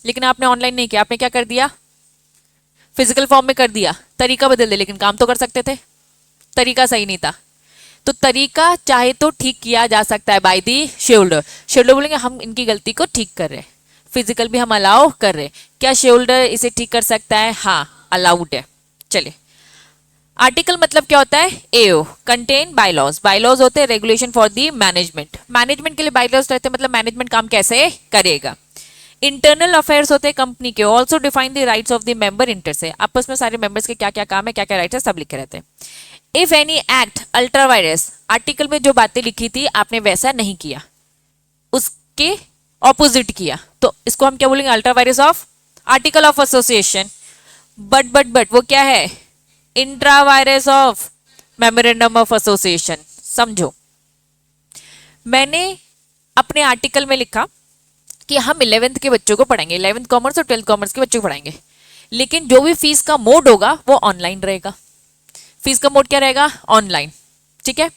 लेकिन आपने ऑनलाइन नहीं किया। आपने क्या कर दिया? फिजिकल फॉर्म में कर दिया। तरीका बदल दे, लेकिन काम तो कर सकते थे। तरीका सही नहीं था, तो तरीका चाहे तो ठीक किया जा सकता है by the share holder. Share holder बोलेंगे हम इनकी गलती को ठीक कर रहे हैं, फिजिकल भी हम अलाउ कर रहे हैं। क्या शेयर होल्डर इसे ठीक कर सकता है? हाँ, अलाउड है। चलिए, आर्टिकल मतलब क्या होता है? एओ, कंटेन बायलॉज। बायलॉज होते हैं regulation for the management. Management के लिए बायलॉज रहते हैं, मतलब मैनेजमेंट काम कैसे करेगा। इंटरनल अफेयर्स होते हैं कंपनी के, also define the rights of the member. Inter से आपस में सारे मेंबर्स के क्या क्या काम है, क्या क्या राइट्स है, सब लिखे रहते हैं। If any act ultra vires, article में जो बातें लिखी थी आपने वैसा नहीं किया, उसके ऑपोजिट किया, तो इसको हम क्या बोलेंगे? Ultra vires of article of association. But वो क्या है? Intra virus of memorandum of association. समझो, मैंने अपने आर्टिकल में लिखा कि हम 11th के बच्चों को पढ़ाएंगे, 11th कॉमर्स और 12th कॉमर्स के बच्चों को पढ़ाएंगे, लेकिन जो भी फीस का मोड होगा वो ऑनलाइन रहेगा। फीस का मोड क्या रहेगा? ऑनलाइन। ठीक है,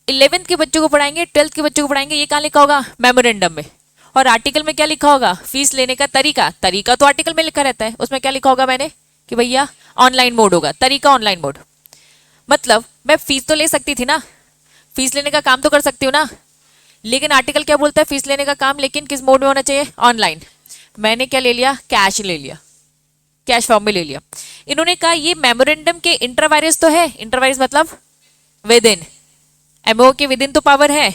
11th के बच्चों को पढ़ाएंगे, 12th के बच्चों को पढ़ाएंगे, ये कहाँ लिखा होगा? मेमोरेंडम में। और आर्टिकल में क्या लिखा होगा? फीस लेने का तरीका। तरीका तो आर्टिकल में लिखा रहता है, उसमें क्या लिखा होगा मैंने कि भैया ऑनलाइन मोड होगा, तरीका ऑनलाइन मोड। मतलब मैं फीस तो ले सकती थी ना, फीस लेने का काम तो कर सकती हूँ ना, लेकिन आर्टिकल क्या बोलता है? फीस लेने का काम लेकिन किस मोड में होना चाहिए? ऑनलाइन। मैंने क्या ले लिया? कैश ले लिया, कैश फॉर्म में ले लिया। इन्होंने कहा ये मेमोरेंडम के इंटरवायरस तो है, इंटरवायरस मतलब विद इन, एमओ के विद इन तो पावर है,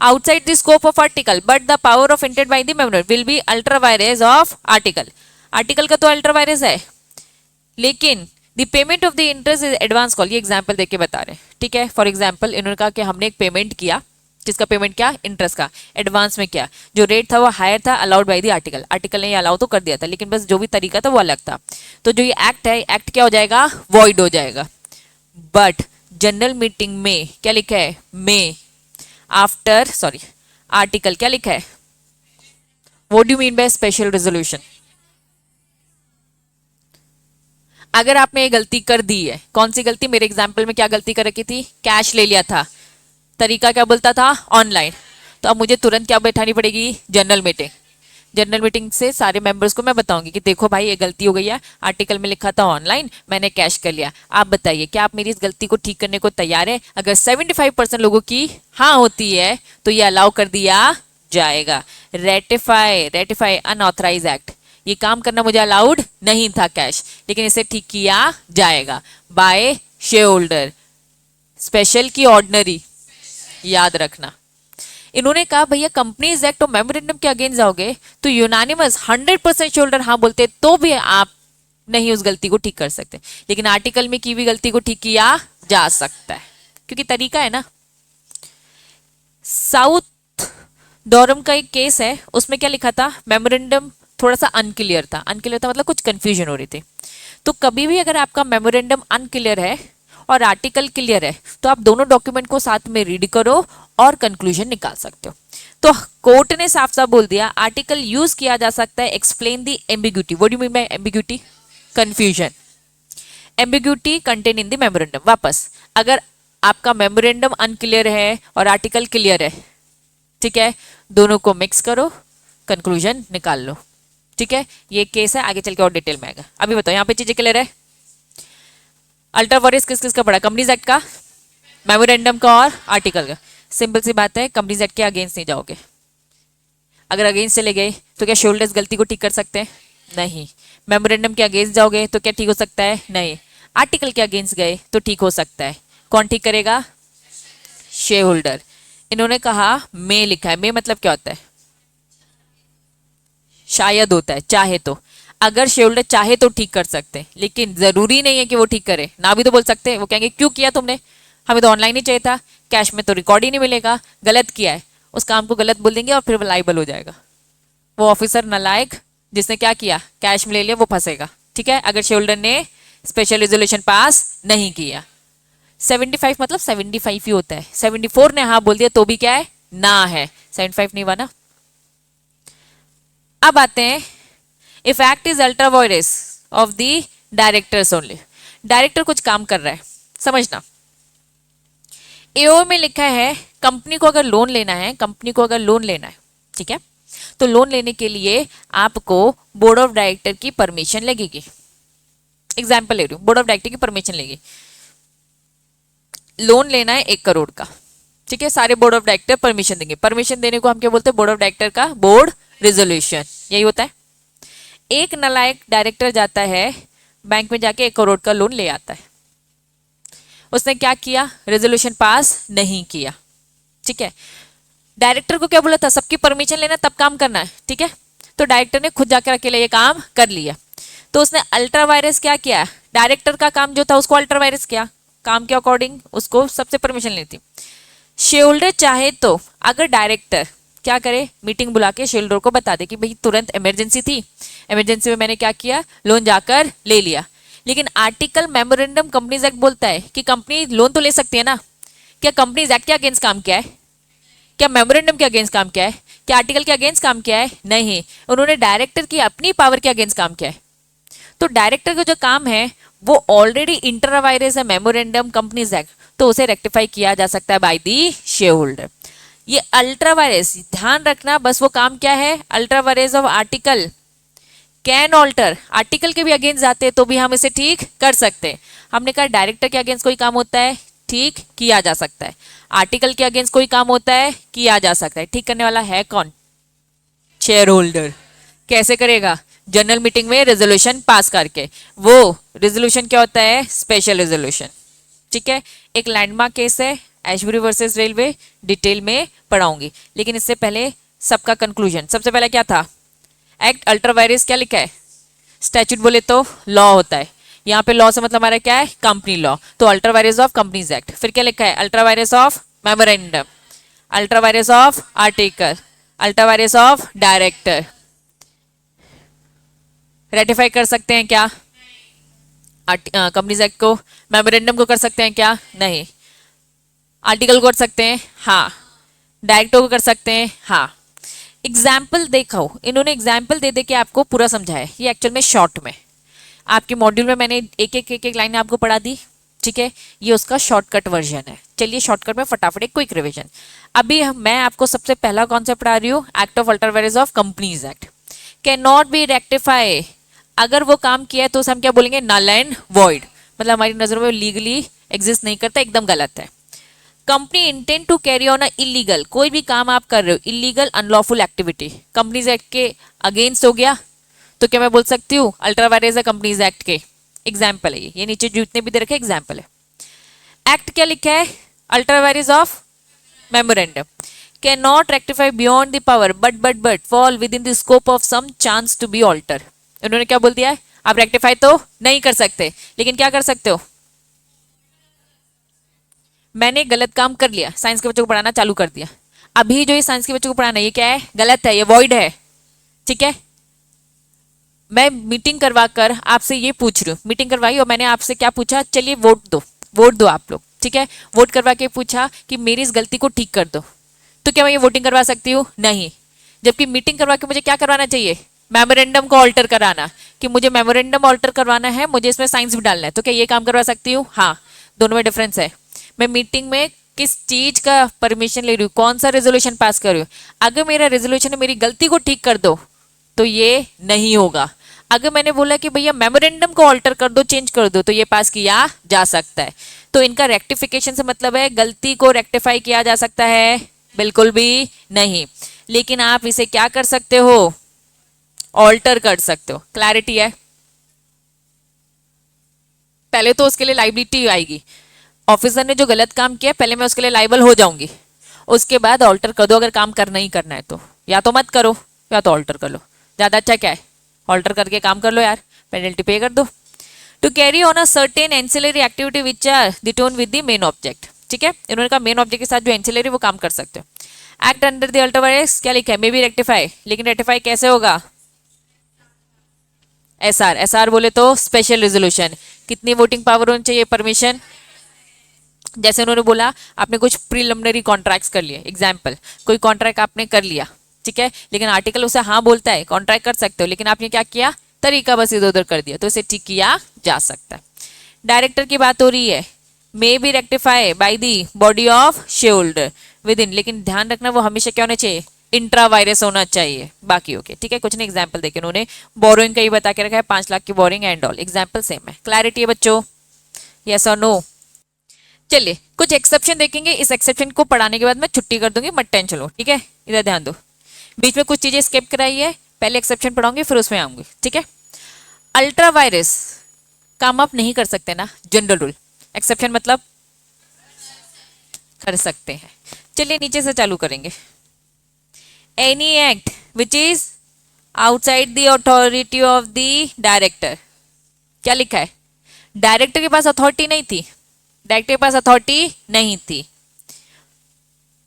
outside the scope of article, but the power of intent by the memorandum will be ultra vires of article. Article का तो अल्ट्रा वायरस है, लेकिन the payment of the interest is advance call. ये example देके बता रहे हैं, ठीक है। फॉर एग्जाम्पल इन्होंने कहा कि हमने एक पेमेंट किया, किसका पेमेंट किया? इंटरेस्ट का, एडवांस में किया। जो रेट था वो हायर था, allowed by the article. Article ने अलाउ तो कर दिया था, लेकिन बस जो भी तरीका था वो अलग था। तो जो ये एक्ट है, एक्ट क्या हो जाएगा? वॉइड हो जाएगा। बट जनरल मीटिंग में क्या लिखा है? में आफ्टर, सॉरी, आर्टिकल क्या लिखा है? What do you mean by special resolution? अगर आपने ये गलती कर दी है, कौन सी गलती, मेरे एग्जाम्पल में क्या गलती कर रखी थी, कैश ले लिया था, तरीका क्या बोलता था, ऑनलाइन, तो अब मुझे तुरंत क्या बैठानी पड़ेगी, जनरल मीटिंग। जनरल मीटिंग से सारे मेंबर्स को मैं बताऊंगी कि देखो भाई ये गलती हो गई है, आर्टिकल में लिखा था ऑनलाइन, मैंने कैश कर लिया, आप बताइए क्या आप मेरी इस गलती को ठीक करने को तैयार है। अगर 75% लोगों की हाँ होती है तो ये अलाउ कर दिया जाएगा। रेटिफाई, रेटिफाई अनऑथराइज एक्ट, ये काम करना मुझे अलाउड नहीं था कैश, लेकिन इसे ठीक किया जाएगा बाय शेयर होल्डर। स्पेशल की ऑर्डिनरी, याद रखना। इन्होंने कहा भैया कंपनीज एक्ट और मेमोरेंडम के अगेंस्ट जाओगे तो यूनानिमस 100% शोल्डर हाँ बोलते तो भी आप नहीं उस गलती को ठीक कर सकते, लेकिन आर्टिकल में की हुई गलती को ठीक किया जा सकता है क्योंकि तरीका है ना। साउथ डोरम का एक केस है, उसमें क्या लिखा था, मेमोरेंडम थोड़ा सा अनक्लियर था, अनक्लियर था मतलब कुछ कंफ्यूजन हो रही थी। तो कभी भी अगर आपका मेमोरेंडम अनक्लियर है और आर्टिकल क्लियर है तो आप दोनों डॉक्यूमेंट को साथ में रीड करो और कंक्लूजन निकाल सकते हो। तो कोर्ट ने साफ साफ बोल दिया आर्टिकल यूज किया जा सकता है explain the ambiguity. What do you mean by ambiguity, confusion. Ambiguity contain in the memorandum. वापस अगर आपका मेमोरेंडम अनक्लियर है और आर्टिकल क्लियर है, ठीक है, दोनों को मिक्स करो, कंक्लूजन निकाल लो। ठीक है, ये केस है, आगे चल के और डिटेल में आएगा। अभी बताओ यहाँ पे चीजें क्लियर है। अल्ट्रा वायरस किस किस का पड़ा, कंपनीज एक्ट का, मेमोरेंडम का और आर्टिकल का। सिंपल सी बात है, कंपनीज एक्ट के अगेंस्ट नहीं जाओगे। अगर अगेंस्ट चले गए तो क्या शोल्डर्स गलती को ठीक कर सकते हैं, नहीं। मेमोरेंडम के अगेंस्ट जाओगे तो क्या ठीक हो सकता है, नहीं। आर्टिकल के अगेंस्ट गए तो ठीक हो सकता है, कौन ठीक करेगा, शेयर होल्डर। इन्होंने कहा मे लिखा है, मे मतलब क्या होता है, शायद होता है, चाहे तो। अगर शेयर होल्डर चाहे तो ठीक कर सकते हैं, लेकिन जरूरी नहीं है कि वो ठीक करे, ना भी तो बोल सकते हैं। वो कहेंगे क्यों किया तुमने, हमें तो ऑनलाइन ही चाहिए था, कैश में तो रिकॉर्ड ही नहीं मिलेगा, गलत किया है, उस काम को गलत बोल देंगे और फिर लाइबल हो जाएगा। वो ऑफिसर नालायक जिसने क्या किया, कैश में ले लिया, वो फंसेगा। ठीक है, अगर शेयर होल्डर ने स्पेशल रेजोल्यूशन पास नहीं किया। 75 मतलब 75 ही होता है, 74 ने हाँ बोल दिया तो भी क्या है, ना है, 75 नहीं हुआ ना। अब आते हैं, if act is ultra vires of the directors only. Director कुछ काम कर रहा है, समझना। एओ में लिखा है कंपनी को अगर लोन लेना है, कंपनी को अगर लोन लेना है, ठीक है, तो लोन लेने के लिए आपको बोर्ड ऑफ डायरेक्टर की परमिशन लगेगी। एग्जाम्पल ले रही हूं, बोर्ड ऑफ डायरेक्टर की परमिशन लेगी। लोन लेना है 1 करोड़ का, ठीक है, सारे बोर्ड ऑफ डायरेक्टर परमिशन देंगे। परमिशन देने को हम क्या बोलते हैं, बोर्ड ऑफ डायरेक्टर का बोर्ड रेजोल्यूशन, यही होता है। एक नालायक डायरेक्टर जाता है बैंक में, जाके 1 करोड़ का लोन ले आता है। उसने क्या किया, रेजोल्यूशन पास नहीं किया। ठीक है, डायरेक्टर को क्या बोला था, सबकी परमिशन लेना तब काम करना है। ठीक है, तो डायरेक्टर ने खुद जाकर अकेले ये काम कर लिया। तो उसने अल्ट्रा वायरस क्या किया, डायरेक्टर का काम जो था उसको अल्ट्रा वायरस किया, काम के अकॉर्डिंग उसको सबसे परमिशन लेनी थी। शेयर होल्डर चाहे तो अगर डायरेक्टर क्या करे, मीटिंग बुला के शेयर होल्डर को बता दे कि भाई तुरंत इमरजेंसी थी, इमरजेंसी में मैंने क्या किया, लोन जाकर ले लिया। लेकिन आर्टिकल मेमोरेंडम कंपनीज एक्ट बोलता है कि कंपनी लोन तो ले सकती है ना। क्या कंपनीज एक्ट के अगेंस्ट काम किया है, क्या मेमोरेंडम के अगेंस्ट काम किया है, क्या आर्टिकल के अगेंस्ट काम किया है, नहीं। उन्होंने डायरेक्टर की अपनी पावर के अगेंस्ट काम किया है। तो डायरेक्टर का जो काम है वो ऑलरेडी इंटर वायरस है मेमोरेंडम कंपनीज एक्ट, तो उसे रेक्टिफाई किया जा सकता है बाय दी शेयर होल्डर। ये अल्ट्रा वायरस ध्यान रखना, बस वो काम क्या है, ultra vires of article can alter, article के भी अगेंस्ट जाते हैं तो भी हम इसे ठीक कर सकते हैं। हमने कहा डायरेक्टर के अगेंस्ट कोई काम होता है, ठीक किया जा सकता है। आर्टिकल के अगेंस्ट कोई काम होता है, किया जा सकता है। ठीक करने वाला है कौन, शेयर होल्डर। कैसे करेगा, जनरल मीटिंग में रेजोल्यूशन पास करके। वो रेजोल्यूशन क्या होता है, स्पेशल रेजोल्यूशन। ठीक है, एक लैंडमार्क केस है एशबरी वर्सेस रेलवे, डिटेल में पढ़ाऊंगी, लेकिन इससे पहले सबका कंक्लूजन। सबसे पहले क्या था, एक्ट अल्ट्रा वायरस क्या लिखा है, स्टैट्यूट बोले तो लॉ होता है, यहाँ पे लॉ से मतलब हमारा क्या है, कंपनी लॉ, तो ultra vires of companies act. फिर क्या लिखा है, ultra vires of memorandum, ultra vires of article, ultra vires of director. Ratify कर सकते हैं क्या कंपनीज एक्ट को, मेमोरेंडम को कर सकते हैं क्या, नहीं। आर्टिकल को कर सकते हैं, हाँ। डायरेक्टर को कर सकते हैं, हाँ। एग्जाम्पल देखो, इन्होंने एग्जाम्पल दे दे के आपको पूरा समझाया, ये एक्चुअल में शॉर्ट में। आपके मॉड्यूल में मैंने एक एक लाइन आपको पढ़ा दी, ठीक है। ये उसका शॉर्टकट वर्जन है। चलिए शॉर्टकट में फटाफट एक क्विक रिवीजन। अभी मैं आपको सबसे पहला कॉन्सेप्ट पढ़ा रही हूँ, act of alter virus of companies act. Can not be rectify, अगर वो काम किया है तो उसे हम क्या बोलेंगे, नल एंड वॉइड, मतलब हमारी नजरों में लीगली एग्जिस्ट नहीं करता, एकदम गलत है। Company intend to carry on a illegal, कोई भी काम आप कर रहे हो illegal unlawful activity, companies act के अगेंस्ट हो गया, तो क्या मैं बोल सकती हूँ अल्ट्रा वायरस है कंपनीज एक्ट के एग्जाम्पल है। ये नीचे जितने भी दे रखे एग्जाम्पल है। एक्ट क्या लिखा है, ultra vires of memorandum, can not rectify beyond the power but fall within the scope of some chance to be alter. उन्होंने क्या बोल दिया है, आप रेक्टिफाई तो नहीं कर सकते, लेकिन क्या कर सकते हो, मैंने गलत काम कर लिया, साइंस के बच्चों को पढ़ाना चालू कर दिया, अभी जो ये साइंस के बच्चों को पढ़ाना ये क्या है, गलत है, ये वॉइड है, ठीक है। मैं मीटिंग करवा कर आपसे ये पूछ रही हूँ, मीटिंग करवाई और मैंने आपसे क्या पूछा, चलिए वोट दो आप लोग, ठीक है। वोट करवा के पूछा कि मेरी इस गलती को ठीक कर दो, तो क्या मैं ये वोटिंग करवा सकती हूँ, नहीं। जबकि मीटिंग करवा के मुझे क्या करवाना चाहिए, मेमोरेंडम को ऑल्टर कराना, कि मुझे मेमोरेंडम ऑल्टर करवाना है, मुझे इसमें साइंस भी डालना है, तो क्या ये काम करवा सकती हूँ, हाँ। दोनों में डिफरेंस है। मैं मीटिंग में किस चीज का परमिशन ले रही हूँ, कौन सा रेजोल्यूशन पास कर रही हूँ, अगर मेरा रेजोल्यूशन है मेरी गलती को ठीक कर दो तो ये नहीं होगा। अगर मैंने बोला कि भैया मेमोरेंडम को ऑल्टर कर दो, चेंज कर दो, तो ये पास किया जा सकता है। तो इनका रेक्टिफिकेशन से मतलब है गलती को रेक्टिफाई किया जा सकता है, बिल्कुल भी नहीं। लेकिन आप इसे क्या कर सकते हो, ऑल्टर कर सकते हो। क्लैरिटी है, पहले तो उसके लिए लाइबिलिटी आएगी, ऑफिसर ने जो गलत काम किया पहले मैं उसके लिए लाइबल हो जाऊंगी, उसके बाद ऑल्टर कर दो, अगर काम करना ही करना है तो, या तो मत करो या तो ऑल्टर कर लो, ज्यादा अच्छा क्या है, ऑल्टर करके काम कर लो यार, पेनल्टी पे कर दो। To carry on a certain ancillary activity which are डिटोन विद द मेन ऑब्जेक्ट, ठीक है। इन्होंने कहा मेन ऑब्जेक्ट के साथ जो एंसिलरी वो काम कर सकते हो। Act under the ultra vires क्या लिखा है, मे बी रेक्टिफाई, लेकिन रेक्टिफाई कैसे होगा, एसआर बोले तो स्पेशल रेजोल्यूशन। कितनी वोटिंग पावर होनी चाहिए, परमिशन, जैसे उन्होंने बोला आपने कुछ प्रीलिमिनरी कॉन्ट्रैक्ट्स कर लिए, एग्जाम्पल कोई कॉन्ट्रैक्ट आपने कर लिया, ठीक है, लेकिन आर्टिकल उसे हाँ बोलता है कॉन्ट्रैक्ट कर सकते हो, लेकिन आपने क्या किया, तरीका बस इधर उधर कर दिया, तो इसे ठीक किया जा सकता है। डायरेक्टर की बात हो रही है, may be rectify by the body of shareholder with in, लेकिन ध्यान रखना वो हमेशा क्या होना चाहिए, इंट्रा वायरस होना चाहिए, बाकी ओके, ठीक है। कुछ नहीं एग्जाम्पल देखे उन्होंने, बोरोइंग का ही बता के रखा है, 5 लाख की boring and all, example same है। क्लैरिटी है बच्चों, यस और नो। चलिए कुछ एक्सेप्शन देखेंगे, इस एक्सेप्शन को पढ़ाने के बाद मैं छुट्टी कर दूंगी, मत टेंशन लो, ठीक है। इधर ध्यान दो, बीच में कुछ चीजें स्किप कराई है, पहले एक्सेप्शन पढ़ाऊंगी फिर उसमें आऊंगी, ठीक है। अल्ट्रा वायरस काम आप नहीं कर सकते ना, जनरल रूल, एक्सेप्शन मतलब कर सकते हैं। चलिए नीचे से चालू करेंगे। Any act which is outside the authority of the director, क्या लिखा है, डायरेक्टर के पास अथॉरिटी नहीं थी, डायरेक्टर के पास अथॉरिटी नहीं थी,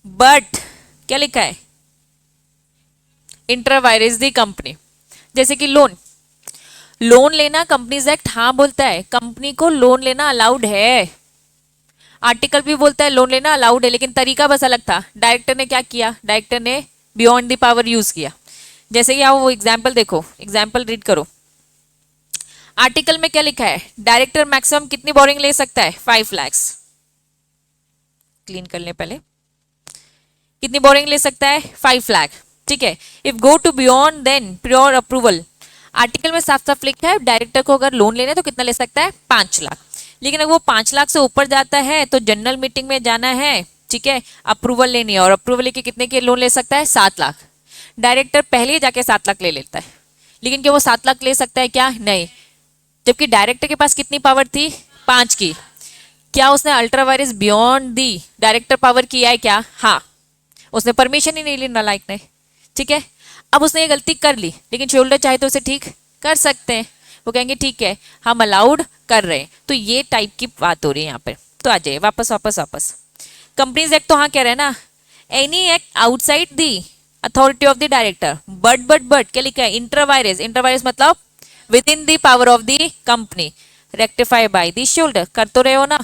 बट क्या लिखा है, इंटर वायरस दी कंपनी। जैसे कि लोन लेना कंपनीज एक्ट हाँ बोलता है, कंपनी को लोन लेना अलाउड है, आर्टिकल भी बोलता है लोन लेना अलाउड है, लेकिन तरीका बस अलग था। डायरेक्टर ने क्या किया, डायरेक्टर ने बियॉन्ड द पावर यूज किया। जैसे कि आप वो एग्जाम्पल देखो, एग्जाम्पल रीड करो। आर्टिकल में क्या लिखा है, डायरेक्टर मैक्सिमम कितनी बोरिंग ले सकता है, 5 लाख। क्लीन कर ले पहले, कितनी बोरिंग ले सकता है, 5 लाख, ठीक है। If go to beyond then pure approval, article में साफ साफ लिखा है डायरेक्टर को अगर लोन लेना है तो कितना ले सकता है, 5 लाख। लेकिन अगर वो 5 लाख से ऊपर जाता है तो जनरल मीटिंग में जाना है, ठीक है, अप्रूवल लेनी है, और अप्रूवल लेके कितने के लोन ले सकता है, 7 लाख। डायरेक्टर पहले ही जाके 7 लाख ले लेता है, लेकिन क्या वो 7 लाख ले सकता है क्या, नहीं। जबकि डायरेक्टर के पास कितनी पावर थी, 5 की। क्या उसने ultra vires beyond the director power किया है क्या, हाँ। उसने परमिशन ही नहीं ली नालायक ने, ठीक है। अब उसने ये गलती कर ली, लेकिन शेयरहोल्डर चाहे तो उसे ठीक कर सकते हैं, वो कहेंगे ठीक है हम अलाउड कर रहे हैं। तो ये टाइप की बात हो रही है यहाँ पर। तो आ जाइए वापस वापस वापस, कंपनीज एक्ट तो हाँ कह रहे हैं ना, any act outside the authority of the director, but क्या लिखा है, इंटर वायरस मतलब within the power of the company, rectify by the shareholder. कर तो रहे हो ना।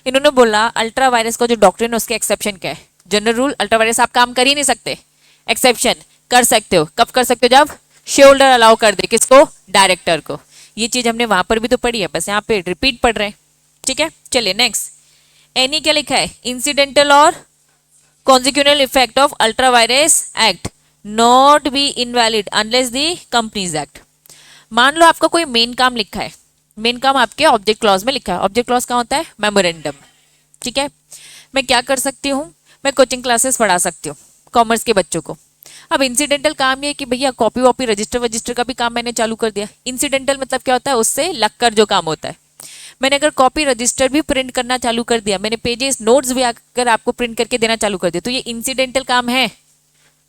इन्होंने बोला अल्ट्रा वायरस का जो डॉक्ट्रिन है उसके एक्सेप्शन क्या है, जनरल रूल अल्ट्रा वायरस आप काम कर ही नहीं सकते, एक्सेप्शन कर सकते हो, कब कर सकते हो, जब शेयरहोल्डर अलाउ कर दे, किसको, डायरेक्टर को। ये चीज हमने वहां पर भी तो पढ़ी है, बस यहाँ पे रिपीट पढ़ रहे हैं। ठीक है, चलिए नेक्स्ट। एनी क्या लिखा है, इंसिडेंटल और consequential effect of ultra virus act not be invalid unless the companies act। मान लो आपका कोई मेन काम लिखा है, मेन काम आपके ऑब्जेक्ट क्लॉज में लिखा है। ऑब्जेक्ट क्लॉज कहाँ होता है, मेमोरेंडम। ठीक है, मैं क्या कर सकती हूँ, मैं कोचिंग क्लासेस पढ़ा सकती हूँ कॉमर्स के बच्चों को। अब इंसिडेंटल काम ये कि भैया कॉपी वॉपी रजिस्टर वजिस्टर का भी काम मैंने चालू कर दिया। इंसिडेंटल मतलब क्या होता है, उससे लगकर जो काम होता है। मैंने अगर कॉपी रजिस्टर भी प्रिंट करना चालू कर दिया, मैंने पेजेस नोट्स भी अगर आपको प्रिंट करके देना चालू कर दिया, तो ये इंसिडेंटल काम है,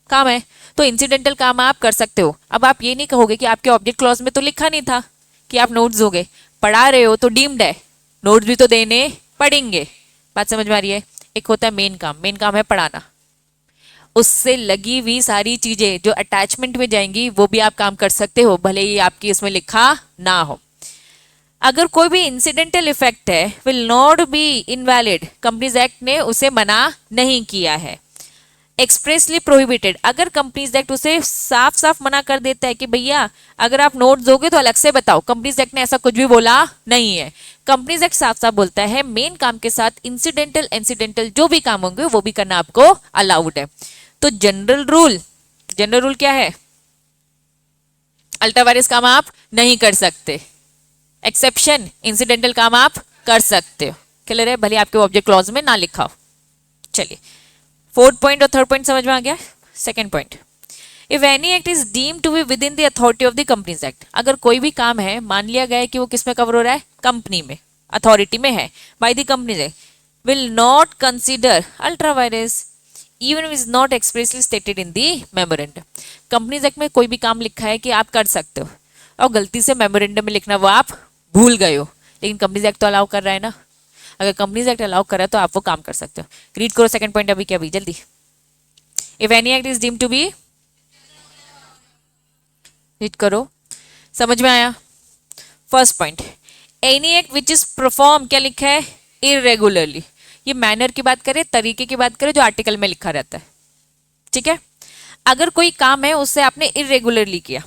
काम है। तो इंसिडेंटल काम आप कर सकते हो। अब आप ये नहीं कहोगे कि आपके ऑब्जेक्ट क्लॉज में तो लिखा नहीं था कि आप नोट्स दोगे, पढ़ा रहे हो तो डीम्ड है, नोट्स भी तो देने पड़ेंगे। बात समझ में आ रही है। एक होता है मेन काम, मेन काम है पढ़ाना, उससे लगी हुई सारी चीजें जो अटैचमेंट में जाएंगी वो भी आप काम कर सकते हो, भले ही आपकी इसमें लिखा ना हो। अगर कोई भी इंसिडेंटल इफेक्ट है, will not be invalid, companies act ने उसे मना नहीं किया है। एक्सप्रेसली प्रोहिबिटेड, अगर कंपनीज एक्ट उसे साफ साफ मना कर देता है कि भैया अगर आप नोट दोगे तो अलग से बताओ, कंपनीज एक्ट ने ऐसा कुछ भी बोला नहीं है। कंपनीज एक्ट साफ साफ बोलता है मेन काम के साथ इंसिडेंटल जो भी काम होंगे वो भी करना आपको अलाउड है। तो जनरल रूल क्या है, अल्ट्रावायरस काम आप नहीं कर सकते, एक्सेप्शन इंसिडेंटल काम आप कर सकते हो। क्लियर है, भले आपके ऑब्जेक्ट क्लॉज में ना लिखा हो। चलिए, फोर्थ पॉइंट और थर्ड पॉइंट समझ में आ गया। Second point, if any act is deemed to be within the authority of the companies act, अगर कोई भी काम है मान लिया गया है कि वो किस में कवर हो रहा है, कंपनी में, अथॉरिटी में है, by the companies act, will not consider ultra vires even is not expressly stated in the memorandum. Companies act में कोई भी काम लिखा है कि आप कर सकते हो और गलती से मेमोरेंडम में लिखना वो आप भूल गए हो, लेकिन कंपनीज एक्ट तो अलाउ कर रहा है ना। अगर कंपनीज एक्ट अलाउ कर रहा है तो आप वो काम कर सकते हो। रीड करो सेकंड पॉइंट अभी, क्या अभी जल्दी। If any act is deemed to be, read करो, समझ में आया। First point, any act which is perform, क्या लिखा है, इरेगुलरली। ये मैनर की बात करें, तरीके की बात करें, जो आर्टिकल में लिखा रहता है। ठीक है, अगर कोई काम है उससे आपने इरेगुलरली किया,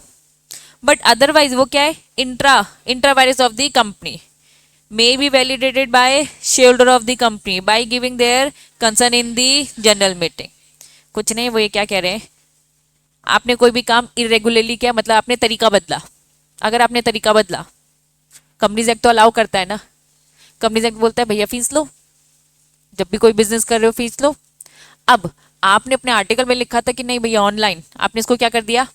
बट अदरवाइज वो क्या है, intra vires of the company may be validated by shareholder of the company by giving their concern in the general meeting। कुछ नहीं, वो ये क्या कह रहे हैं, आपने कोई भी काम इरेगुलरली किया मतलब आपने तरीका बदला। अगर आपने तरीका बदला, कंपनीज एक्ट तो अलाउ करता है ना, कंपनीज एक्ट बोलता है भैया फीस लो, जब भी कोई बिजनेस कर रहे हो फीस लो। अब आपने अपने आर्टिकल में लिखा था कि नहीं भैया ऑनलाइन, आपने इसको क्या कर दिया,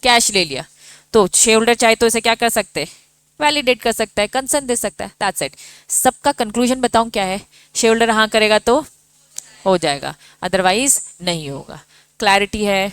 कैश ले लिया, तो शेयर होल्डर चाहे तो इसे क्या कर सकते हैं, वैलिडेट कर सकता है, कंसर्न दे सकता है। That's it. सबका कंक्लूजन बताऊं क्या है, शेयर होल्डर हाँ करेगा तो हो जाएगा, अदरवाइज नहीं होगा। क्लैरिटी है।